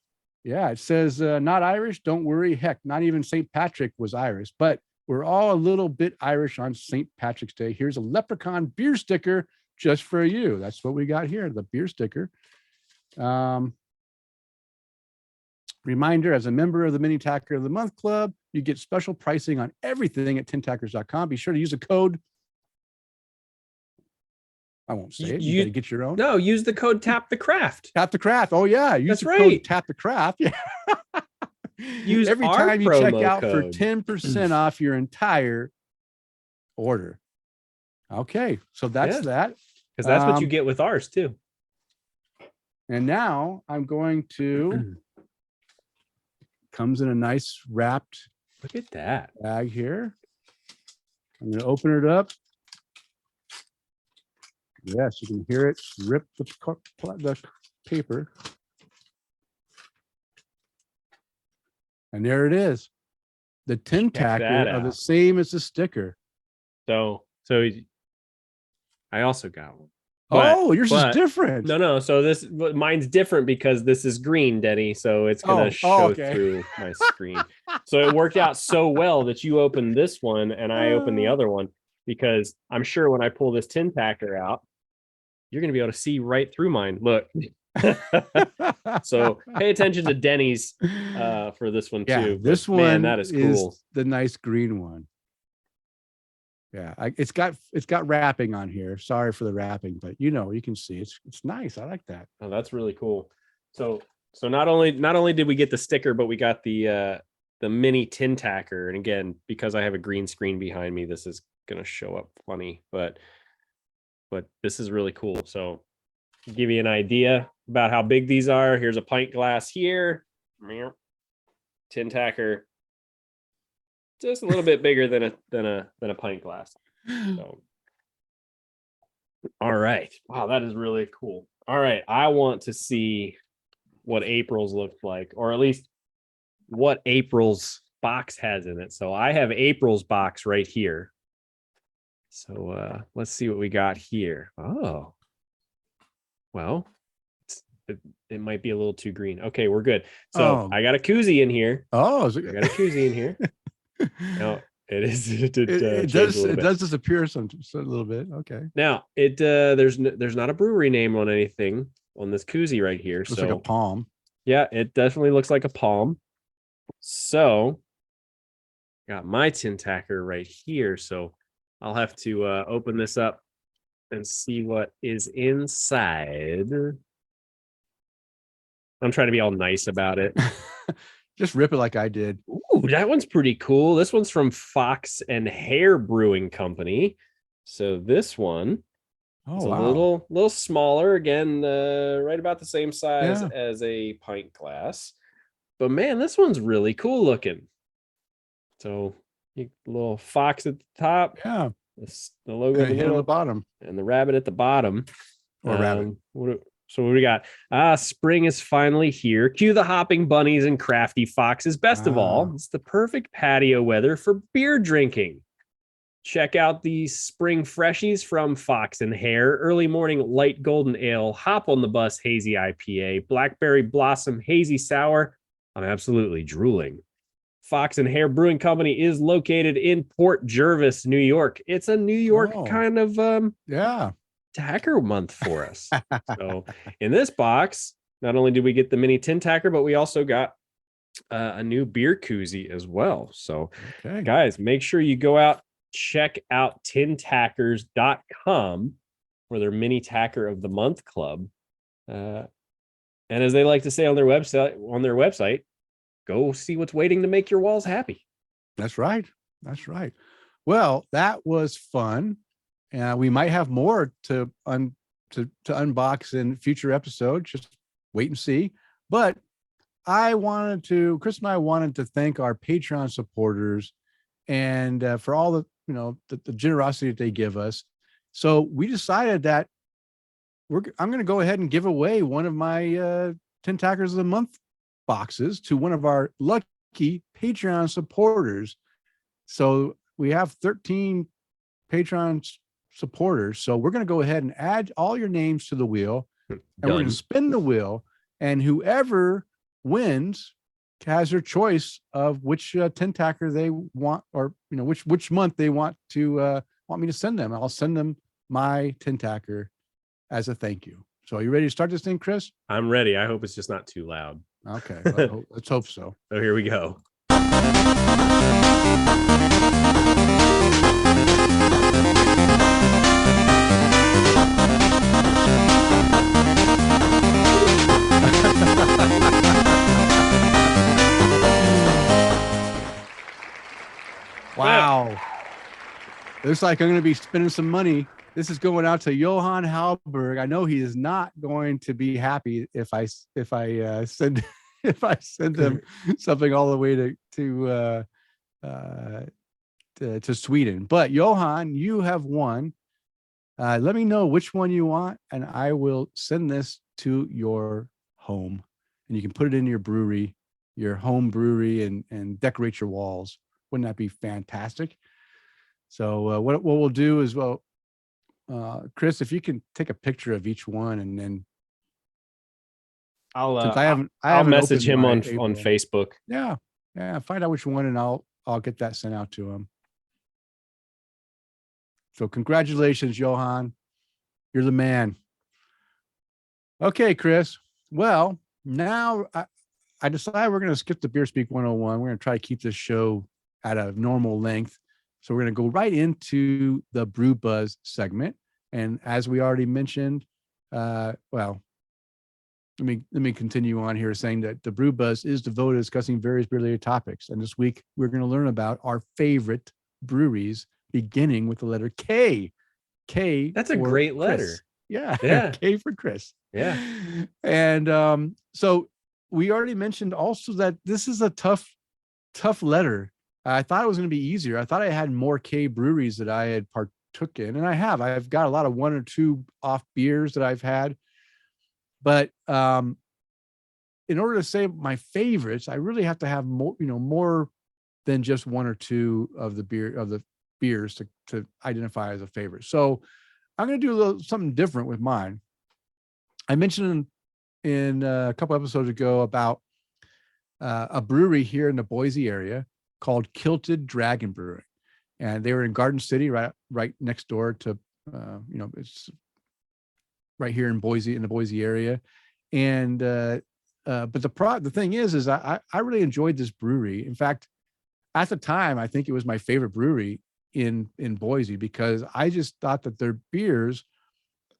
It says, "Not Irish. Don't worry. Heck, not even St. Patrick was Irish, but we're all a little bit Irish on St. Patrick's Day. Here's a leprechaun beer sticker just for you." That's what we got here, the beer sticker. Reminder, as a member of the Mini Tacker of the Month Club, you get special pricing on everything at tintackers.com. Be sure to use a code. I won't say it. You got to get your own. No, use the code Tap the Craft. Tap the Craft. Oh yeah, use the code Tap the Craft. Yeah. Use every time you check out for 10% off your entire order. Okay, so that's that. Because that's what you get with ours too. And now I'm going to. Comes in a nice wrapped. Look at that bag here. I'm going to open it up. Yes, you can hear it rip the paper. And there it is. The tin tacker are the same as the sticker. So I also got one. Yours is different. No. So mine's different because this is green, Denny. So it's gonna show through my screen. So it worked out so well that you opened this one and I opened the other one, because I'm sure when I pull this tin tacker out, you're gonna be able to see right through mine. Look. So pay attention to Denny's for this one too. This one, that is cool. Is the nice green one. Yeah, it's got wrapping on here. Sorry for the wrapping, but you can see it's nice. I like that. Oh, that's really cool. So not only did we get the sticker, but we got the mini tin tacker. And again, because I have a green screen behind me, this is gonna show up funny, but this is really cool. So to give you an idea about how big these are, here's a pint glass here. Tin tacker. Just a little bit bigger than a pint glass. So, all right. Wow, that is really cool. All right, I want to see what April's looked like, or at least what April's box has in it. So I have April's box right here. So let's see what we got here. Oh, well, it might be a little too green. Okay, we're good. So I got a koozie in here. I got a koozie in here. No, it is. It does disappear a little bit. Okay. Now there's not a brewery name on anything on this koozie right here. Looks like a palm. Yeah, it definitely looks like a palm. So got my tin tacker right here. So I'll have to open this up and see what is inside. I'm trying to be all nice about it. Just rip it like I did. Ooh, that one's pretty cool. This one's from Fox and Hare Brewing Company. So this one is a little smaller. Again, right about the same size as a pint glass. but man, this one's really cool looking. So little fox at the top, Yeah. the logo in the middle, On the bottom, and the rabbit at the bottom. or rabbit. So what do we got? Spring is finally here. Cue the hopping bunnies and crafty foxes. Best of all, it's the perfect patio weather for beer drinking. Check out these spring freshies from Fox and Hare. Early morning light golden ale, hop on the bus hazy IPA, blackberry blossom hazy sour. I'm absolutely drooling. Fox and Hare Brewing Company is located in Port Jervis, New York. It's a New York kind of tacker month for us. So in this box, not only did we get the mini tin tacker, but we also got a new beer koozie as well. So guys, make sure you go out, check out tintackers.com for their mini tacker of the month club. And as they like to say on their website, go see what's waiting to make your walls happy. That's right. Well, that was fun. We might have more to unbox in future episodes. Just wait and see. But Kris and I wanted to thank our Patreon supporters and for all the generosity that they give us. So we decided that I'm going to go ahead and give away one of my 10 Tackers of the Month boxes to one of our lucky Patreon supporters. So we have 13 Patreon supporters. So we're going to go ahead and add all your names to the wheel, and we're going to spin the wheel, and whoever wins has their choice of which 10 tacker they want, or which month they want me to send them. I'll send them my 10 tacker as a thank you. So are you ready to start this thing, Kris? I'm ready. I hope it's just not too loud. Okay, let's hope so. So here we go. Wow. Looks like I'm going to be spending some money. This is going out to Johan Halberg. I know he is not going to be happy if I send him something all the way to Sweden. But Johan, you have won. Let me know which one you want, and I will send this to your home, and you can put it in your brewery, your home brewery, and decorate your walls. Wouldn't that be fantastic? So what we'll do is, Kris, if you can take a picture of each one, and then I'll message him on Facebook. Yeah, find out which one, and I'll get that sent out to him. So congratulations, Johan. You're the man. Okay, Kris. Well, now I decided we're going to skip the Beer Speak 101. We're going to try to keep this show at a normal length. So we're going to go right into the Brew Buzz segment. And as we already mentioned, let me continue on here saying that the Brew Buzz is devoted to discussing various beer-related topics. And this week, we're going to learn about our favorite breweries, beginning with the letter K. K. That's a great letter. Yeah. K for Kris. Yeah. And so we already mentioned also that this is a tough letter. I thought it was going to be easier. I thought I had more K breweries that I had partook in, and I have. I've got a lot of 1 or 2 off beers that I've had. But in order to say my favorites, I really have to have more than just 1 or 2 of the beers to identify as a favorite. So I'm going to do something different with mine. I mentioned in a couple episodes ago about a brewery here in the Boise area called Kilted Dragon Brewing, and they were in Garden City, right next door to it's right here in Boise, in the Boise area. And but the thing is I really enjoyed this brewery. In fact, at the time, I think it was my favorite brewery in Boise, because I just thought that their beers,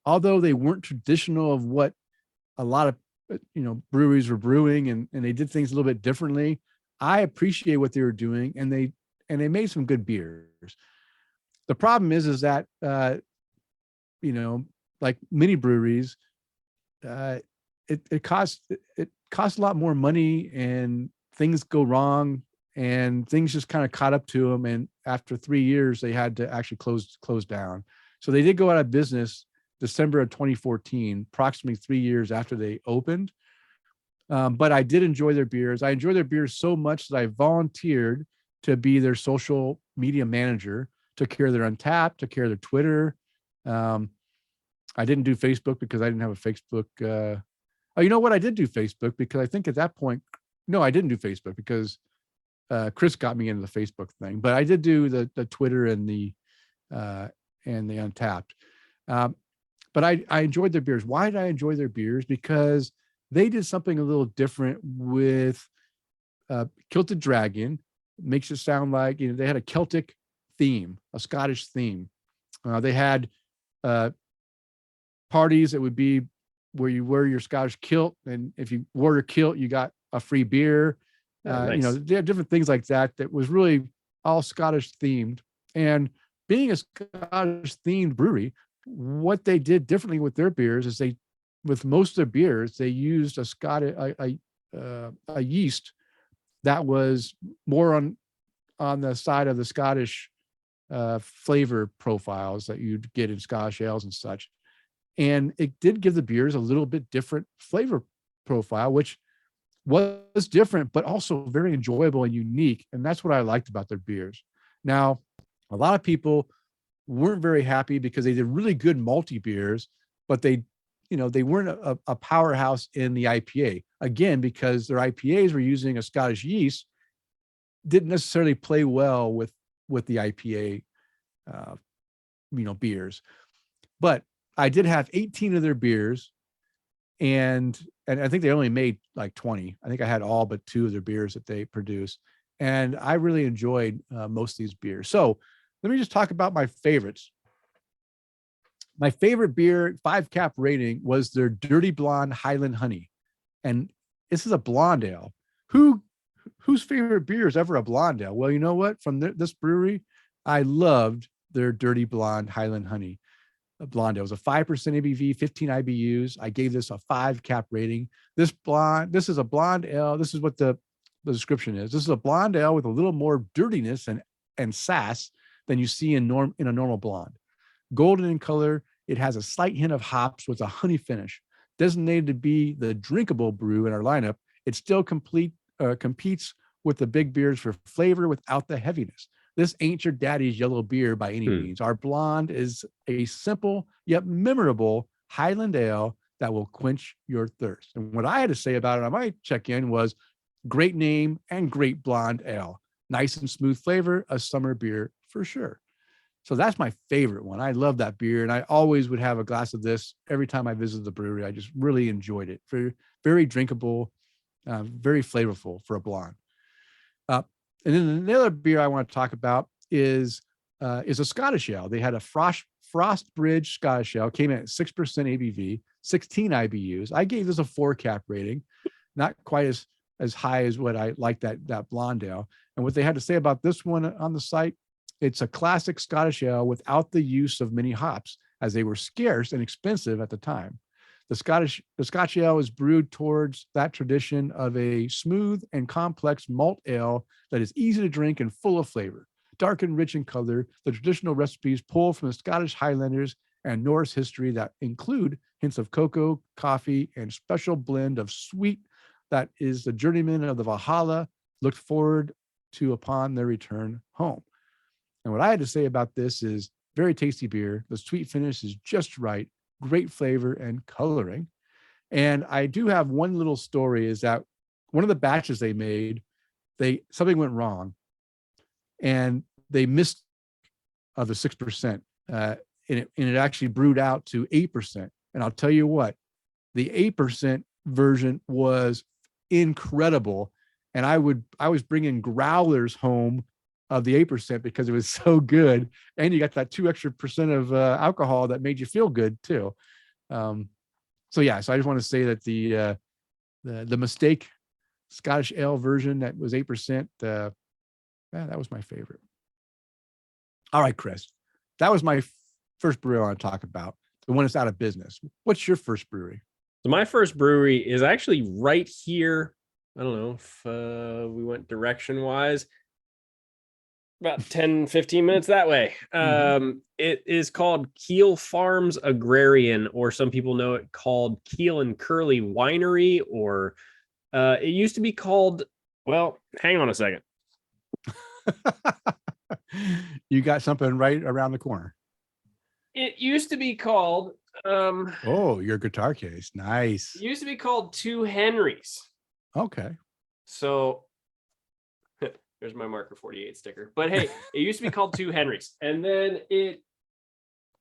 although they weren't traditional of what a lot of breweries were brewing, and they did things a little bit differently, I appreciate what they were doing, and they made some good beers. The problem is that like mini breweries, it cost a lot more money, and things go wrong, and things just kind of caught up to them. And after 3 years, they had to actually close down. So they did go out of business December of 2014, approximately 3 years after they opened. But I did enjoy their beers. I enjoy their beers so much that I volunteered to be their social media manager, took care of their Untapped, took care of their Twitter. I didn't do Facebook because I didn't have a Facebook. Oh, you know what? I did do Facebook because I think at that point, no, I didn't do Facebook because Kris got me into the Facebook thing. But I did do the Twitter and the Untapped. But I enjoyed their beers. Why did I enjoy their beers? Because they did something a little different with Kilted Dragon. Makes it sound like, they had a Celtic theme, a Scottish theme. They had parties that would be where you wear your Scottish kilt, and if you wore your kilt, you got a free beer. Nice. They had different things like that was really all Scottish themed. And being a Scottish themed brewery, what they did differently with their beers is with most of their beers, they used a yeast that was more on the side of the Scottish flavor profiles that you'd get in Scottish ales and such. And it did give the beers a little bit different flavor profile, which was different, but also very enjoyable and unique. And that's what I liked about their beers. Now, a lot of people weren't very happy because they did really good malty beers, but they weren't a powerhouse in the IPA. Again, because their IPAs were using a Scottish yeast, didn't necessarily play well with the IPA, beers. But I did have 18 of their beers, and I think they only made like 20. I think I had all but 2 of their beers that they produce, and I really enjoyed most of these beers. So let me just talk about my favorites. My favorite beer, 5-cap rating, was their Dirty Blonde Highland Honey, and this is a blonde ale. Whose favorite beer is ever a blonde ale? Well, you know what? From this brewery, I loved their Dirty Blonde Highland Honey. A blonde ale. It was a 5% ABV, 15 IBUs. I gave this a 5-cap rating. This is a blonde ale. This is what the description is. This is a blonde ale with a little more dirtiness and sass than you see in a normal blonde. Golden in color, it has a slight hint of hops with a honey finish. Designated to be the drinkable brew in our lineup, it still competes with the big beers for flavor without the heaviness. This ain't your daddy's yellow beer by any means. Our blonde is a simple yet memorable Highland ale that will quench your thirst. And what I had to say about it on my check-in was great name and great blonde ale. Nice and smooth flavor, a summer beer for sure. So that's my favorite one. I love that beer, and I always would have a glass of this every time I visited the brewery. I just really enjoyed it. Very, very drinkable, very flavorful for a blonde. And then the other beer I want to talk about is a Scottish ale. They had a Frost Bridge Scottish ale, came in at 6% ABV, 16 IBUs. I gave this a 4-cap rating, not quite as high as what I like that blonde ale. And what they had to say about this one on the site, it's a classic Scottish ale without the use of many hops, as they were scarce and expensive at the time. The Scotch ale is brewed towards that tradition of a smooth and complex malt ale that is easy to drink and full of flavor. Dark and rich in color, the traditional recipes pull from the Scottish Highlanders and Norse history that include hints of cocoa, coffee, and special blend of sweet that is the journeyman of the Valhalla looked forward to upon their return home. And what I had to say about this is very tasty beer. The sweet finish is just right. Great flavor and coloring. And I do have one little story, is that one of the batches they made, something went wrong, and they missed of the 6%, and it actually brewed out to 8%. And I'll tell you what, the 8% version was incredible. And I was bringing growlers home of the 8% because it was so good, and you got that 2 extra percent of alcohol that made you feel good too. So I just want to say that the mistake Scottish ale version that was 8%, that was my favorite. All right, Kris, that was my first brewery I want to talk about, the one that's out of business. What's your first brewery? So my first brewery is actually right here. I don't know if we went direction wise, about 10, 15 minutes that way. It is called Keel Farms Agrarian, or some people know it called Keel and Curly Winery, or it used to be called, well, hang on a second. You got something right around the corner. It used to be called Oh, your guitar case. Nice. it used to be called Two Henrys. Okay. So there's my marker 48 sticker. But hey, it used to be called Two Henrys. And then it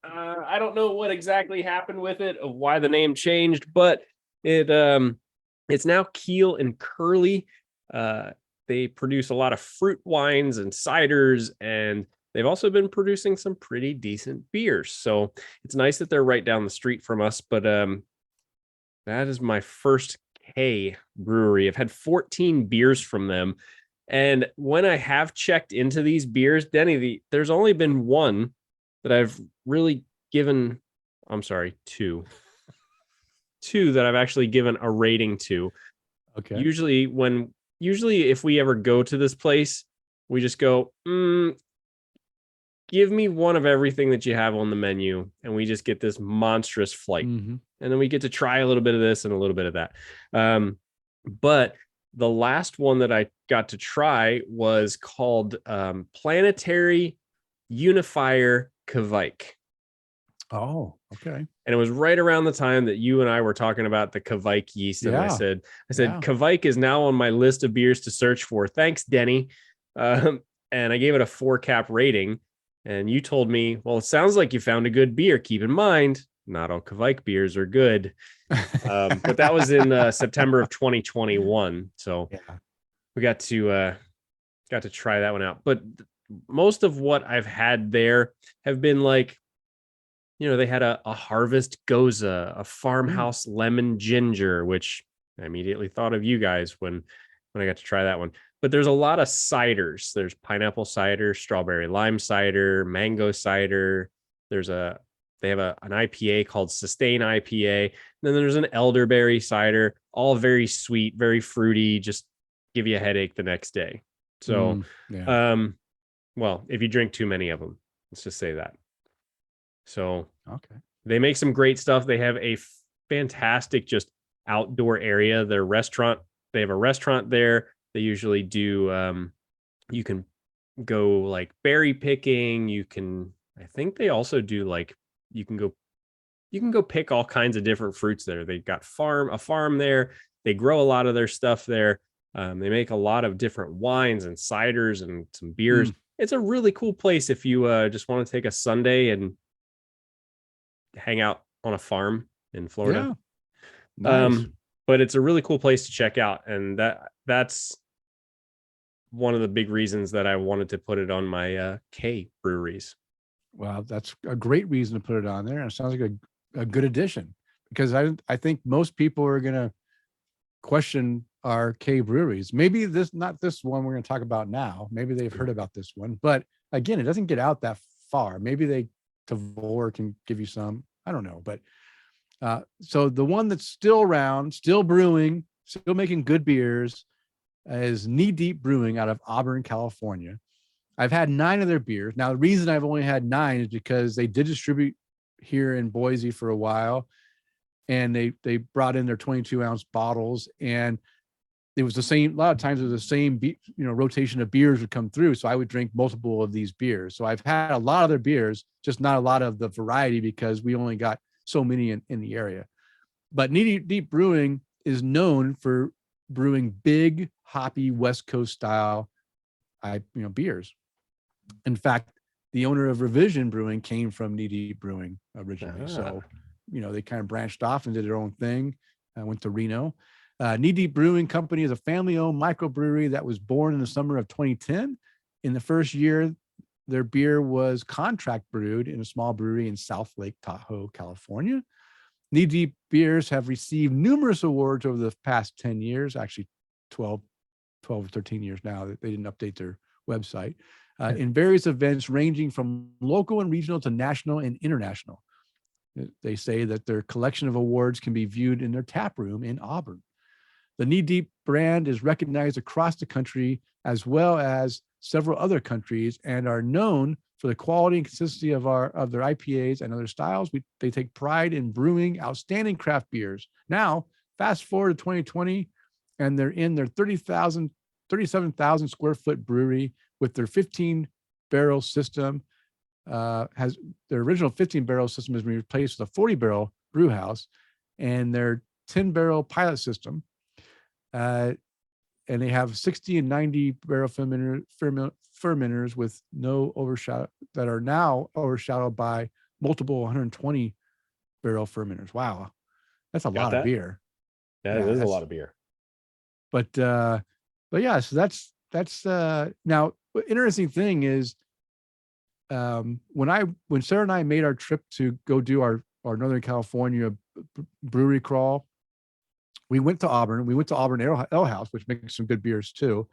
I don't know what exactly happened with it, of why the name changed, but it's now Keel and Curly. They produce a lot of fruit wines and ciders, and they've also been producing some pretty decent beers. So it's nice that they're right down the street from us. But that is my first K brewery. I've had 14 beers from them. And when I have checked into these beers, Denny, there's only been one that I've really given, I'm sorry, two that I've actually given a rating to. Okay. Usually if we ever go to this place, we just go, give me one of everything that you have on the menu, and we just get this monstrous flight. And then we get to try a little bit of this and a little bit of that. But the last one that I got to try was called Planetary Unifier Kvike. Oh, okay. And it was right around the time that you and I were talking about the Kvike yeast. And I said, Kvike is now on my list of beers to search for. Thanks, Denny. And I gave it a 4-cap rating. And you told me, well, it sounds like you found a good beer. Keep in mind, not all Kvike beers are good. But that was in September of 2021. So we got to try that one out. But most of what I've had there have been like, they had a Harvest Goza, a Farmhouse Lemon Ginger, which I immediately thought of you guys when I got to try that one. But there's a lot of ciders. There's pineapple cider, strawberry lime cider, mango cider. They have an IPA called Sustain IPA. And then there's an elderberry cider, all very sweet, very fruity, just give you a headache the next day. So, well, if you drink too many of them, let's just say that. So they make some great stuff. They have a fantastic just outdoor area. They have a restaurant there. They usually do, you can go like berry picking. I think they also do like, you can go pick all kinds of different fruits there. They've got a farm there. They grow a lot of their stuff there. They make a lot of different wines and ciders and some beers. It's a really cool place if you just want to take a Sunday and hang out on a farm in Florida. Nice. But it's a really cool place to check out. And that's one of the big reasons that I wanted to put it on my K breweries. Well, that's a great reason to put it on there. And it sounds like a good addition, because I think most people are going to question our K breweries. Maybe not this one we're going to talk about now. Maybe they've heard about this one, but again, it doesn't get out that far. Maybe Tavor can give you some, I don't know. But so the one that's still around, still brewing, still making good beers is Knee Deep Brewing out of Auburn, California. I've had 9 of their beers. Now, the reason I've only had 9 is because they did distribute here in Boise for a while, and they brought in their 22-ounce bottles, and it was the same. A lot of times it was the same, rotation of beers would come through. So I would drink multiple of these beers. So I've had a lot of their beers, just not a lot of the variety because we only got so many in the area. But Knee Deep Brewing is known for brewing big, hoppy West Coast style, beers. In fact, the owner of Revision Brewing came from Knee Deep Brewing originally. So, they kind of branched off and did their own thing. I went to Reno. Knee Deep Brewing Company is a family-owned microbrewery that was born in the summer of 2010. In the first year, their beer was contract brewed in a small brewery in South Lake Tahoe, California. Knee Deep beers have received numerous awards over the past 10 years, actually 12 or 13 years now. They didn't update their website, in various events ranging from local and regional to national and international. They say that their collection of awards can be viewed in their tap room in Auburn. The Knee Deep brand is recognized across the country as well as several other countries, and are known for the quality and consistency of their IPAs and other styles. They take pride in brewing outstanding craft beers. Now, fast forward to 2020, and they're in their 37,000 square foot brewery with their 15 barrel system. Has their original 15 barrel system has been replaced with a 40 barrel brew house, and their 10 barrel pilot system. And they have 60 and 90 barrel fermenters with no overshadow, that are now overshadowed by multiple 120 barrel fermenters. Wow, that's a lot of beer. Yeah, it is a lot of beer. But yeah, so that's now. Interesting thing is, when Sarah and I made our trip to go do our Northern California brewery crawl, we went to Auburn. We went to Auburn Ale House, which makes some good beers too.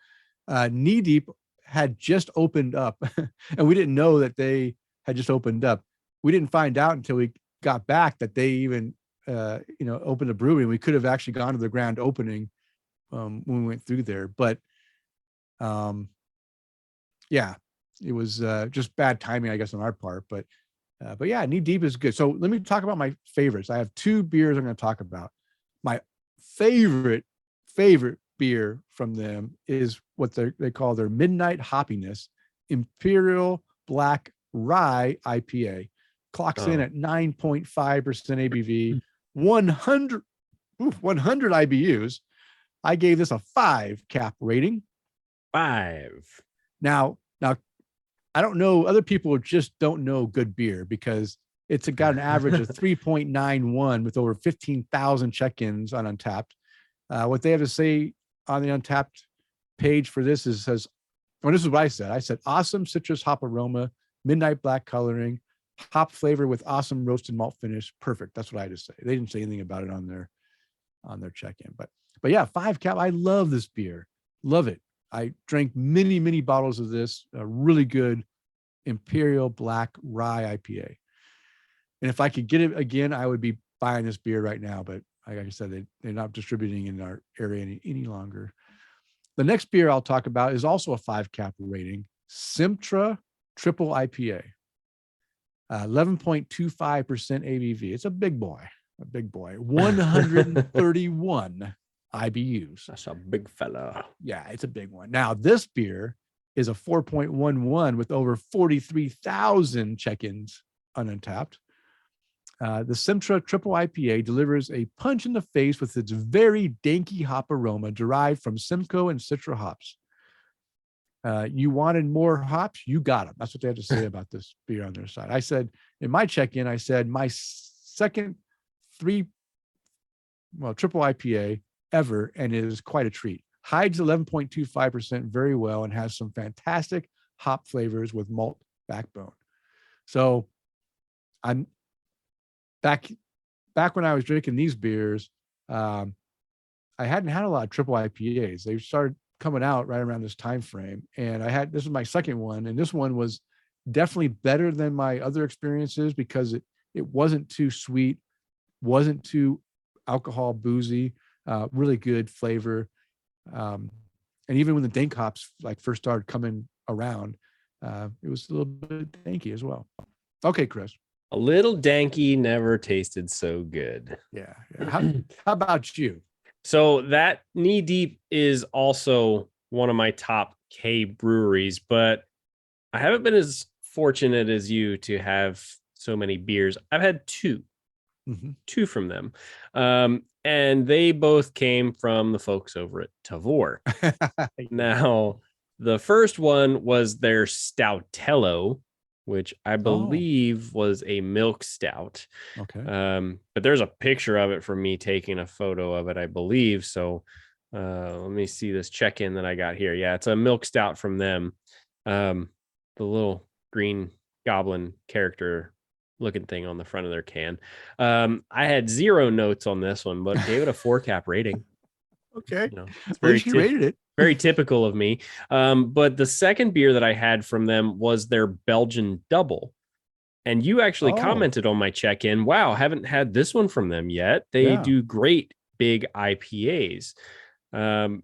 Knee Deep had just opened up, and we didn't know that they had just opened up. We didn't find out until we got back that they even opened a brewery. We could have actually gone to the grand opening when we went through there, but yeah, it was just bad timing, I guess, on our part. But yeah, Knee Deep is good. So let me talk about my favorites. I have 2 beers I'm going to talk about. My favorite beer from them is what they call their Midnight Hoppiness Imperial Black Rye IPA. Clocks in at 9.5% ABV, 100 IBUs. I gave this a 5 cap rating. 5. Now, I don't know. Other people just don't know good beer, because it's got an average of 3.91 with over 15,000 check-ins on Untapped. What they have to say on the Untapped page for this says, well, this is what I said. I said, awesome citrus hop aroma, midnight black coloring, hop flavor with awesome roasted malt finish. Perfect. That's what I had to say. They didn't say anything about it on their check-in. But yeah, 5 cap. I love this beer. Love it. I drank many bottles of this. A really good Imperial Black Rye IPA. And if I could get it again, I would be buying this beer right now. But like I said, they're not distributing in our area any longer. The next beer I'll talk about is also a 5 cap rating, Simtra Triple IPA, 11.25% ABV. It's a big boy, 131 IBUs. That's a big fella. Yeah, it's a big one. Now, this beer is a 4.11 with over 43,000 check-ins on Untapped. The Simtra Triple IPA delivers a punch in the face with its very danky hop aroma derived from Simcoe and Citra hops. You wanted more hops? You got them. That's what they had to say about this beer on their side. I said, in my check-in, I said, my second triple IPA ever, and it is quite a treat. Hides 11.25% very well and has some fantastic hop flavors with malt backbone. So I'm back when I was drinking these beers, I hadn't had a lot of triple IPAs. They started coming out right around this time frame, and this was my second one, and this one was definitely better than my other experiences because it wasn't too sweet, wasn't too alcohol boozy, really good flavor. And even when the dank hops first started coming around, it was a little bit danky as well. Okay, Kris. A little danky never tasted so good. Yeah. How about you? So that Knee Deep is also one of my top K breweries, but I haven't been as fortunate as you to have so many beers. I've had 2 from them. And they both came from the folks over at Tavour. Now, the first one was their Stoutello, which I believe was a milk stout. Okay. But there's a picture of it from me taking a photo of it, I believe. So let me see this check-in that I got here. Yeah, it's a milk stout from them. The little green goblin character looking thing on the front of their can. I had 0 notes on this one, but gave it a 4 cap rating. Okay. It's very rated it. Very typical of me. But the second beer that I had from them was their Belgian Double. And you actually Oh, commented on my check-in. Wow, haven't had this one from them yet. They yeah. do great big IPAs. Um,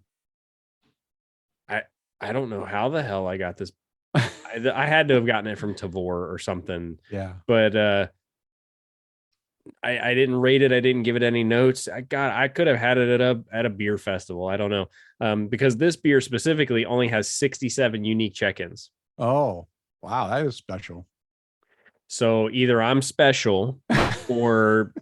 I I don't know how the hell I got this. I had to have gotten it from Tavor or something, Yeah. but I didn't rate it. I didn't give it any notes. I could have had it at a beer festival. I don't know, because this beer specifically only has 67 unique check-ins. Oh, wow. That is special. So either I'm special or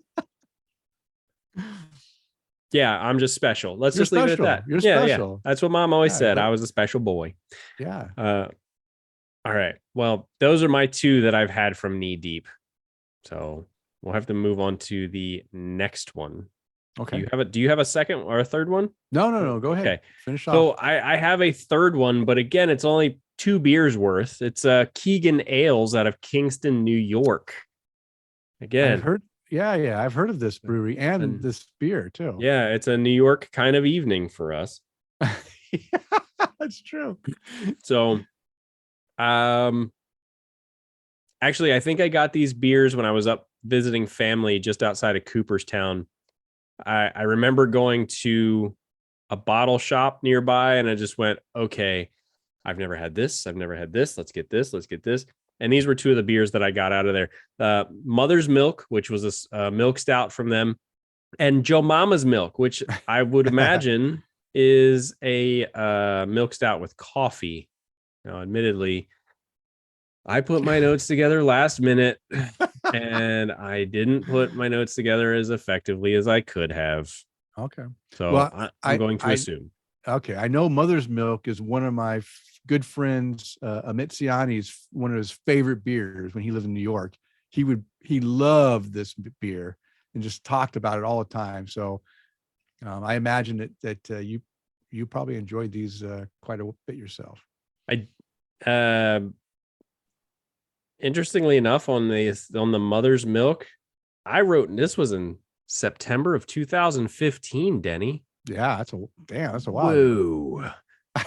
yeah, I'm just special. Let's You're just leave it at special. that. You're Yeah. special. That's what mom always Yeah. said. I was a special boy. Yeah. All right. Well, those are my two that I've had from Knee Deep. So we'll have to move on to the next one. Okay. Do you have a second or a third one? No. Go ahead. Okay. Finish So off. I have a third one, but again, it's only 2 beers worth. It's Keegan Ales out of Kingston, New York. Again, I've heard. Yeah. I've heard of this brewery and this beer too. yeah, it's a New York kind of evening for us. That's true. So, actually, I think I got these beers when I was up visiting family just outside of Cooperstown. I remember going to a bottle shop nearby, and I just went, okay, I've never had this. I've never had this. Let's get this. Let's get this. And these were two of the beers that I got out of there. Mother's Milk, which was a milk stout from them, and Joe Mama's Milk, which I would imagine is a milk stout with coffee. Now, admittedly, I put my notes together last minute and I didn't put my notes together as effectively as I could have. Okay. So Well, I'm going to assume. Okay. I know Mother's Milk is one of my good friends, Amit Siani's one of his favorite beers when he lived in New York. He loved this beer and just talked about it all the time. So I imagine that you probably enjoyed these quite a bit yourself. Interestingly enough, on the Mother's Milk, I wrote, and this was in September of 2015, Denny. Yeah, that's a while. Whoa.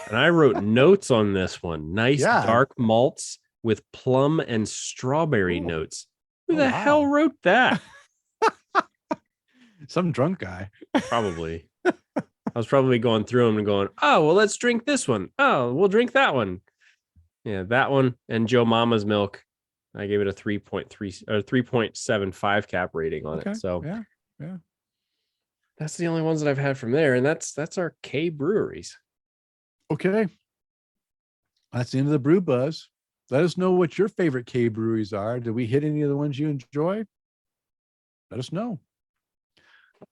And I wrote notes on this one. Nice dark malts with plum and strawberry notes. Who the hell wrote that? Some drunk guy. Probably. I was probably going through them and going, oh, well, let's drink this one. Oh, we'll drink that one. Yeah, that one and Joe Mama's Milk. I gave it a 3.3 or 3.75 cap rating on it. So yeah. That's the only ones that I've had from there. And that's our K breweries. Okay. That's the end of the brew buzz. Let us know what your favorite K breweries are. Did we hit any of the ones you enjoy? Let us know.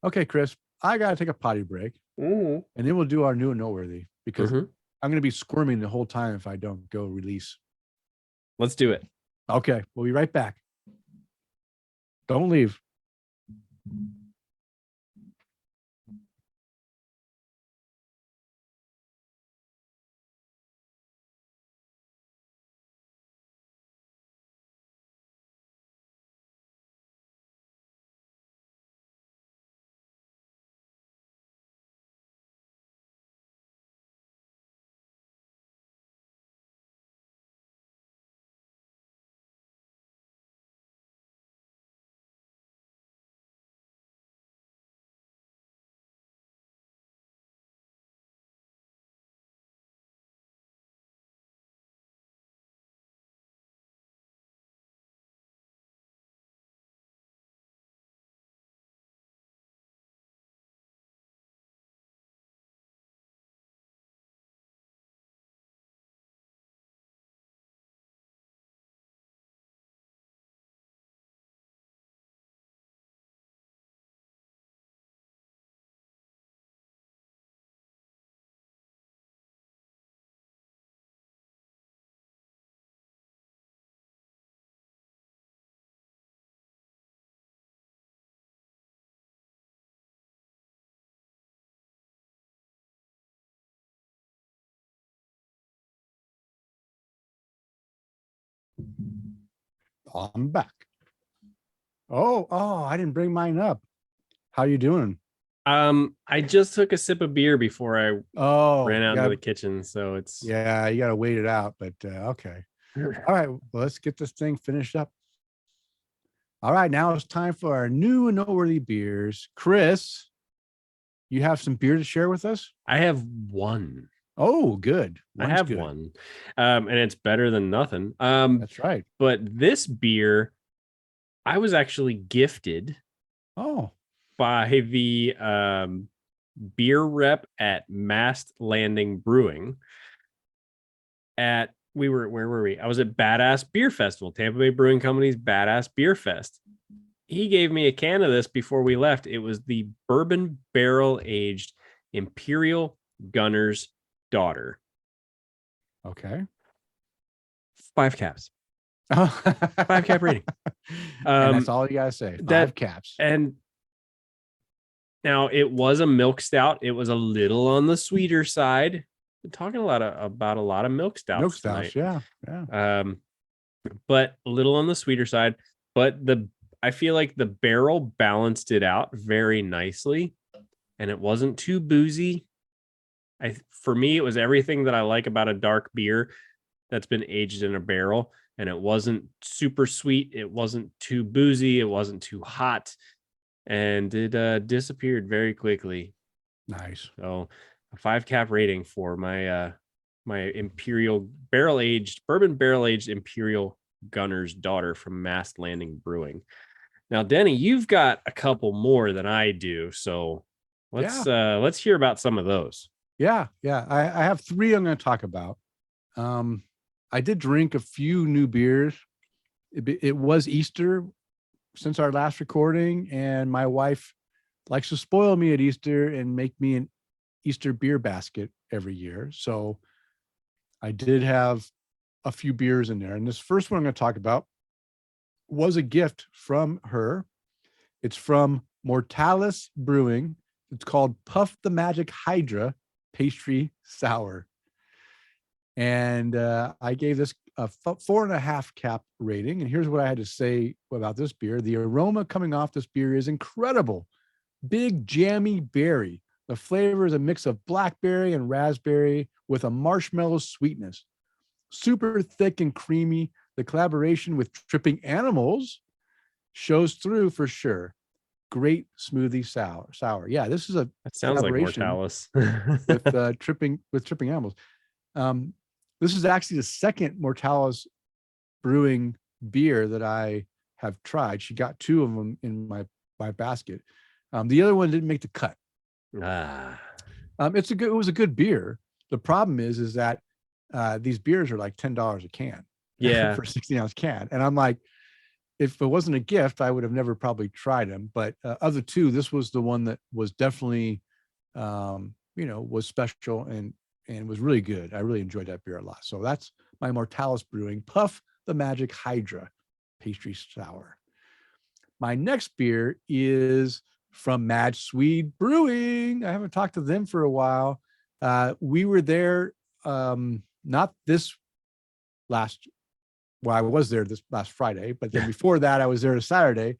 Okay, Kris, I got to take a potty break. And then we'll do our new and noteworthy because I'm going to be squirming the whole time if I don't go release. Let's do it. Okay, we'll be right back. Don't leave. I'm back. Oh, I didn't bring mine up. How you doing? I just took a sip of beer before I ran out into the kitchen. So it's you got to wait it out. But okay. All right. Well, let's get this thing finished up. All right, now it's time for our new and noteworthy beers. Kris, you have some beer to share with us? I have one. Oh, good. I One's have good. one. And it's better than nothing. That's right. But this beer, I was actually gifted Oh, by the beer rep at Mast Landing Brewing. Where were we? I was at Badass Beer Festival, Tampa Bay Brewing Company's Badass Beer Fest. He gave me a can of this before we left. It was the bourbon barrel aged Imperial Gunner's Daughter. okay. 5 caps. Oh. 5 cap rating. And that's all you gotta say. 5 caps. And now it was a milk stout. It was a little on the sweeter side. We're talking about a lot of milk stouts. Milk stouts, tonight. yeah. But a little on the sweeter side. But I feel like the barrel balanced it out very nicely, and it wasn't too boozy. For me, it was everything that I like about a dark beer that's been aged in a barrel, and it wasn't super sweet. It wasn't too boozy. It wasn't too hot, and it disappeared very quickly. Nice. So a 5 cap rating for my my Imperial bourbon barrel aged Imperial Gunner's Daughter from Mast Landing Brewing. Now, Denny, you've got a couple more than I do, so let's hear about some of those. Yeah. I have 3 I'm going to talk about. I did drink a few new beers. It was Easter since our last recording, and my wife likes to spoil me at Easter and make me an Easter beer basket every year. So I did have a few beers in there. And this first one I'm going to talk about was a gift from her. It's from Mortalis Brewing. It's called Puff the Magic Hydra Pastry Sour. And I gave this a 4.5 cap rating. And here's what I had to say about this beer. The aroma coming off this beer is incredible. Big, jammy berry. The flavor is a mix of blackberry and raspberry with a marshmallow sweetness. Super thick and creamy. The collaboration with Tripping Animals shows through for sure. Great smoothie sour. Yeah, this is a That sounds like collaboration Mortalis. with Tripping Animals. This is actually the second Mortalis Brewing beer that I have tried. She got 2 of them in my basket. The other one didn't make the cut. It was a good beer. The problem is that these beers are like $10 a can. Yeah. For a 16-ounce can. And I'm like, if it wasn't a gift, I would have never probably tried them. But of the 2, this was the one that was definitely, was special and was really good. I really enjoyed that beer a lot. So that's my Mortalis Brewing Puff the Magic Hydra Pastry Sour. My next beer is from Mad Swede Brewing. I haven't talked to them for a while. We were there, not this last, well, I was there this last Friday, but then before that, I was there Saturday,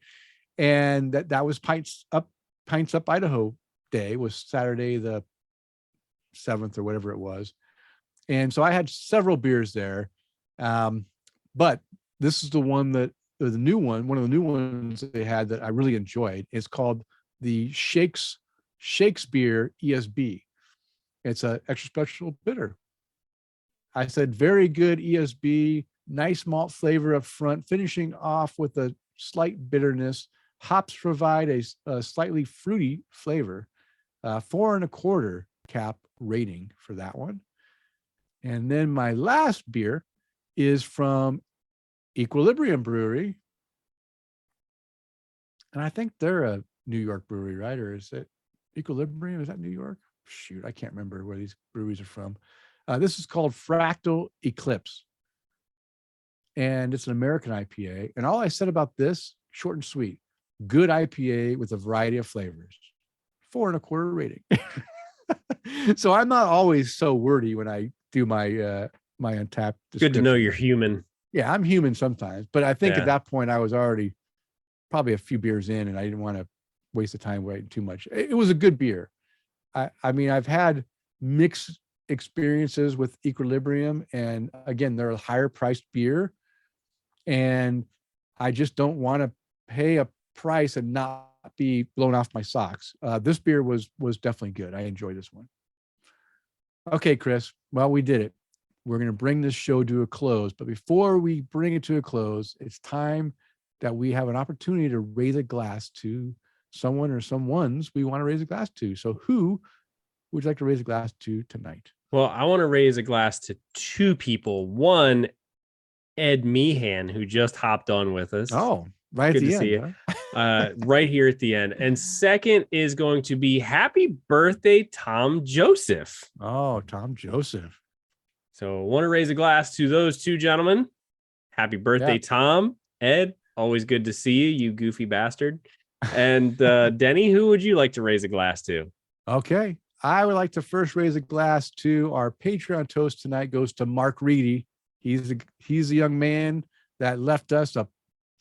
and that was Pints Up Idaho Day, was Saturday the 7th or whatever it was. And so I had several beers there. But this is one of the new ones they had that I really enjoyed. It's called the Shakesbeer ESB. It's an extra special bitter. I said, very good ESB, nice malt flavor up front, finishing off with a slight bitterness. Hops provide a slightly fruity flavor. 4.25 cap rating for that one. And then my last beer is from Equilibrium Brewery. And I think they're a New York brewery, right? Or is it Equilibrium? Is that New York? Shoot, I can't remember where these breweries are from. This is called Fractal Eclipse. And it's an American IPA. And all I said about this, short and sweet, good IPA with a variety of flavors. 4.25 rating. So I'm not always so wordy when I do my my Untapped Good to know you're human. Yeah, I'm human sometimes. But I think at that point I was already probably a few beers in, and I didn't want to waste the time waiting too much. It was a good beer. I mean, I've had mixed experiences with Equilibrium, and again, they're a higher priced beer, and I just don't want to pay a price and not be blown off my socks. This beer was definitely good. I enjoyed this one. Okay, Kris. Well, we did it. We're going to bring this show to a close. But before we bring it to a close, it's time that we have an opportunity to raise a glass to someone or someones we want to raise a glass to. So who would you like to raise a glass to tonight? Well, I want to raise a glass to two people. One, Ed Meehan, who just hopped on with us. Oh, right Good at the to see end. you. Right here at the end. And second is going to be happy birthday, Tom Joseph. Oh, Tom Joseph. So I want to raise a glass to those two gentlemen. Happy birthday, Yeah. Tom. Ed, always good to see you, you goofy bastard. And Denny, who would you like to raise a glass to? Okay. I would like to first raise a glass to our Patreon toast tonight goes to Mark Reedy. He's a young man that left us a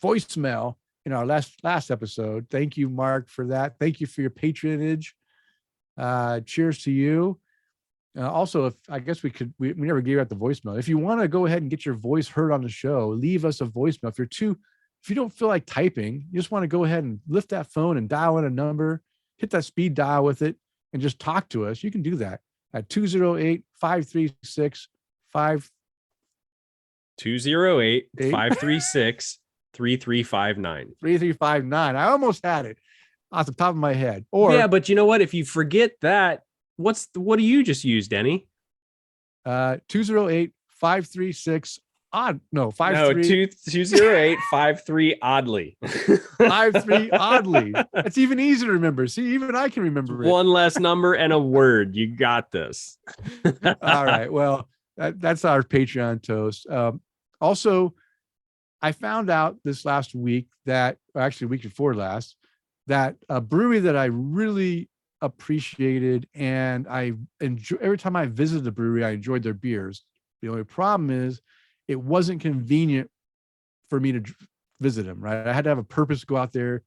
voicemail in our last episode. Thank you, Mark, for that. Thank you for your patronage. Cheers to you. Also, if I guess we never gave out the voicemail. If you want to go ahead and get your voice heard on the show, leave us a voicemail. If you don't feel like typing, you just want to go ahead and lift that phone and dial in a number, hit that speed dial with it, and just talk to us. You can do that at 208-536-5. 208-536-3359. 3359. I almost had it off the top of my head. Or yeah, but you know what? If you forget that, what do you just use, Denny? 208-536 odd. No, 208-53 oddly. 53 oddly. That's even easier to remember. See, even I can remember it. One less number and a word. You got this. All right. Well, that's our Patreon toast. Also, I found out this last week actually week before last, that a brewery that I really appreciated and I enjoy every time I visited the brewery, I enjoyed their beers. The only problem is it wasn't convenient for me to visit them, right? I had to have a purpose to go out there.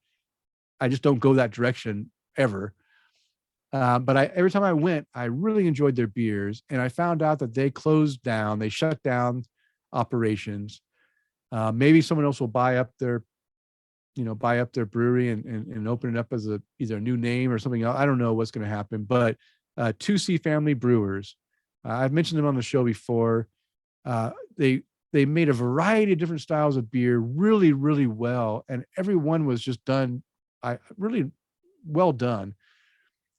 I just don't go that direction ever. But every time I went, I really enjoyed their beers. And I found out that they closed down, they shut down operations. Maybe someone else will buy up their brewery and open it up as either a new name or something else. I don't know what's going to happen, but 2C Family Brewers, I've mentioned them on the show before. They made a variety of different styles of beer really, really well. And everyone was just done, really well done.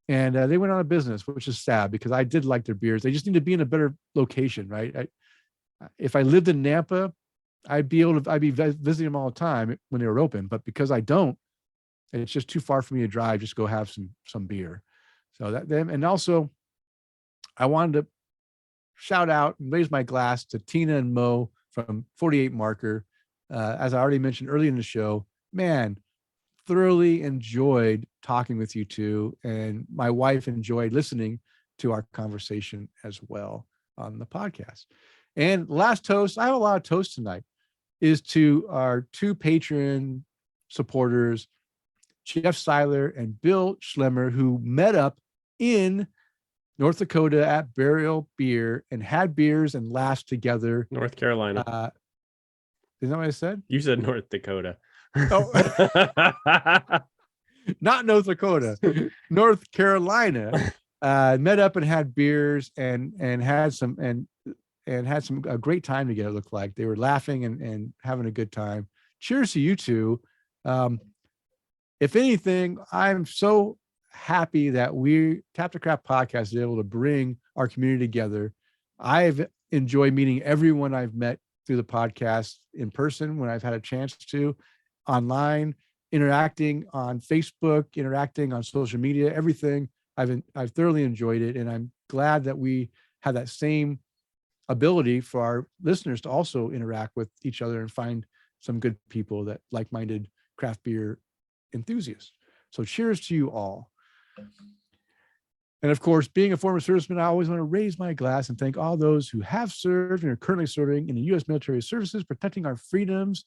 And they went out of business, which is sad because I did like their beers. They just need to be in a better location, right? If I lived in Nampa, I'd be visiting them all the time when they were open. But because I don't, it's just too far for me to drive, just go have some beer. So and also I wanted to shout out and raise my glass to Tina and Mo from 48 Marker. As I already mentioned earlier in the show, man, thoroughly enjoyed talking with you two, and my wife enjoyed listening to our conversation as well on the podcast. And last toast, I have a lot of toasts tonight, is to our two patron supporters, Jeff Seiler and Bill Schlemmer, who met up in North Dakota at Burial Beer and had beers and laughed together. North Carolina. Is that what I said? You said North Dakota. Oh, not North Dakota, North Carolina. Met up and had beers and had some a great time together. It looked like they were laughing and having a good time. Cheers to you two. If anything, I'm so happy that we Tap to Craft podcast is able to bring our community together. I've enjoyed meeting everyone I've met through the podcast in person when I've had a chance to, online, interacting on Facebook, interacting on social media, everything. I've thoroughly enjoyed it, and I'm glad that we have that same ability for our listeners to also interact with each other and find some good people that like-minded craft beer enthusiasts. So cheers to you all. And of course, being a former serviceman, I always want to raise my glass and thank all those who have served and are currently serving in the U.S. military services, protecting our freedoms.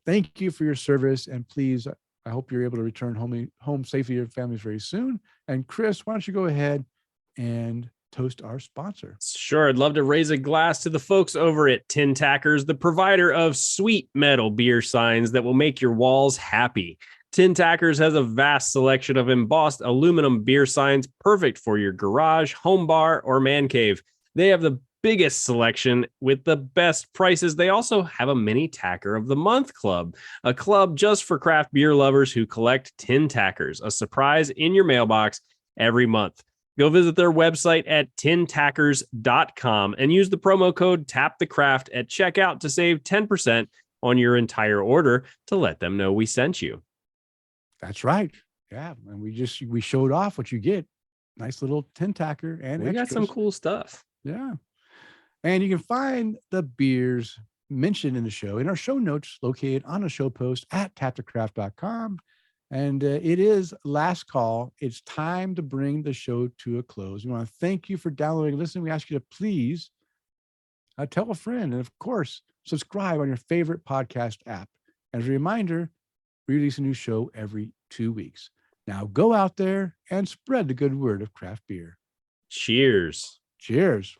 Thank you for your service, and please, I hope you're able to return home safely to your families very soon. And Kris, why don't you go ahead and toast our sponsor. Sure, I'd love to raise a glass to the folks over at Tin Tackers, the provider of sweet metal beer signs that will make your walls happy. Tin Tackers has a vast selection of embossed aluminum beer signs, perfect for your garage, home bar, or man cave. They have the biggest selection with the best prices. They also have a mini Tacker of the Month club, a club just for craft beer lovers who collect Tin Tackers, a surprise in your mailbox every month. Go visit their website at tintackers.com and use the promo code TAPTHECRAFT at checkout to save 10% on your entire order to let them know we sent you. That's right. Yeah. And we showed off what you get. Nice little tin tacker and We got extras. some cool stuff. Yeah. And you can find the beers mentioned in the show in our show notes located on a show post at tapthecraft.com. And it is last call. It's time to bring the show to a close. We want to thank you for downloading and listening. We ask you to please tell a friend. And of course, subscribe on your favorite podcast app. And as a reminder, we release a new show every 2 weeks. Now go out there and spread the good word of craft beer. Cheers. Cheers.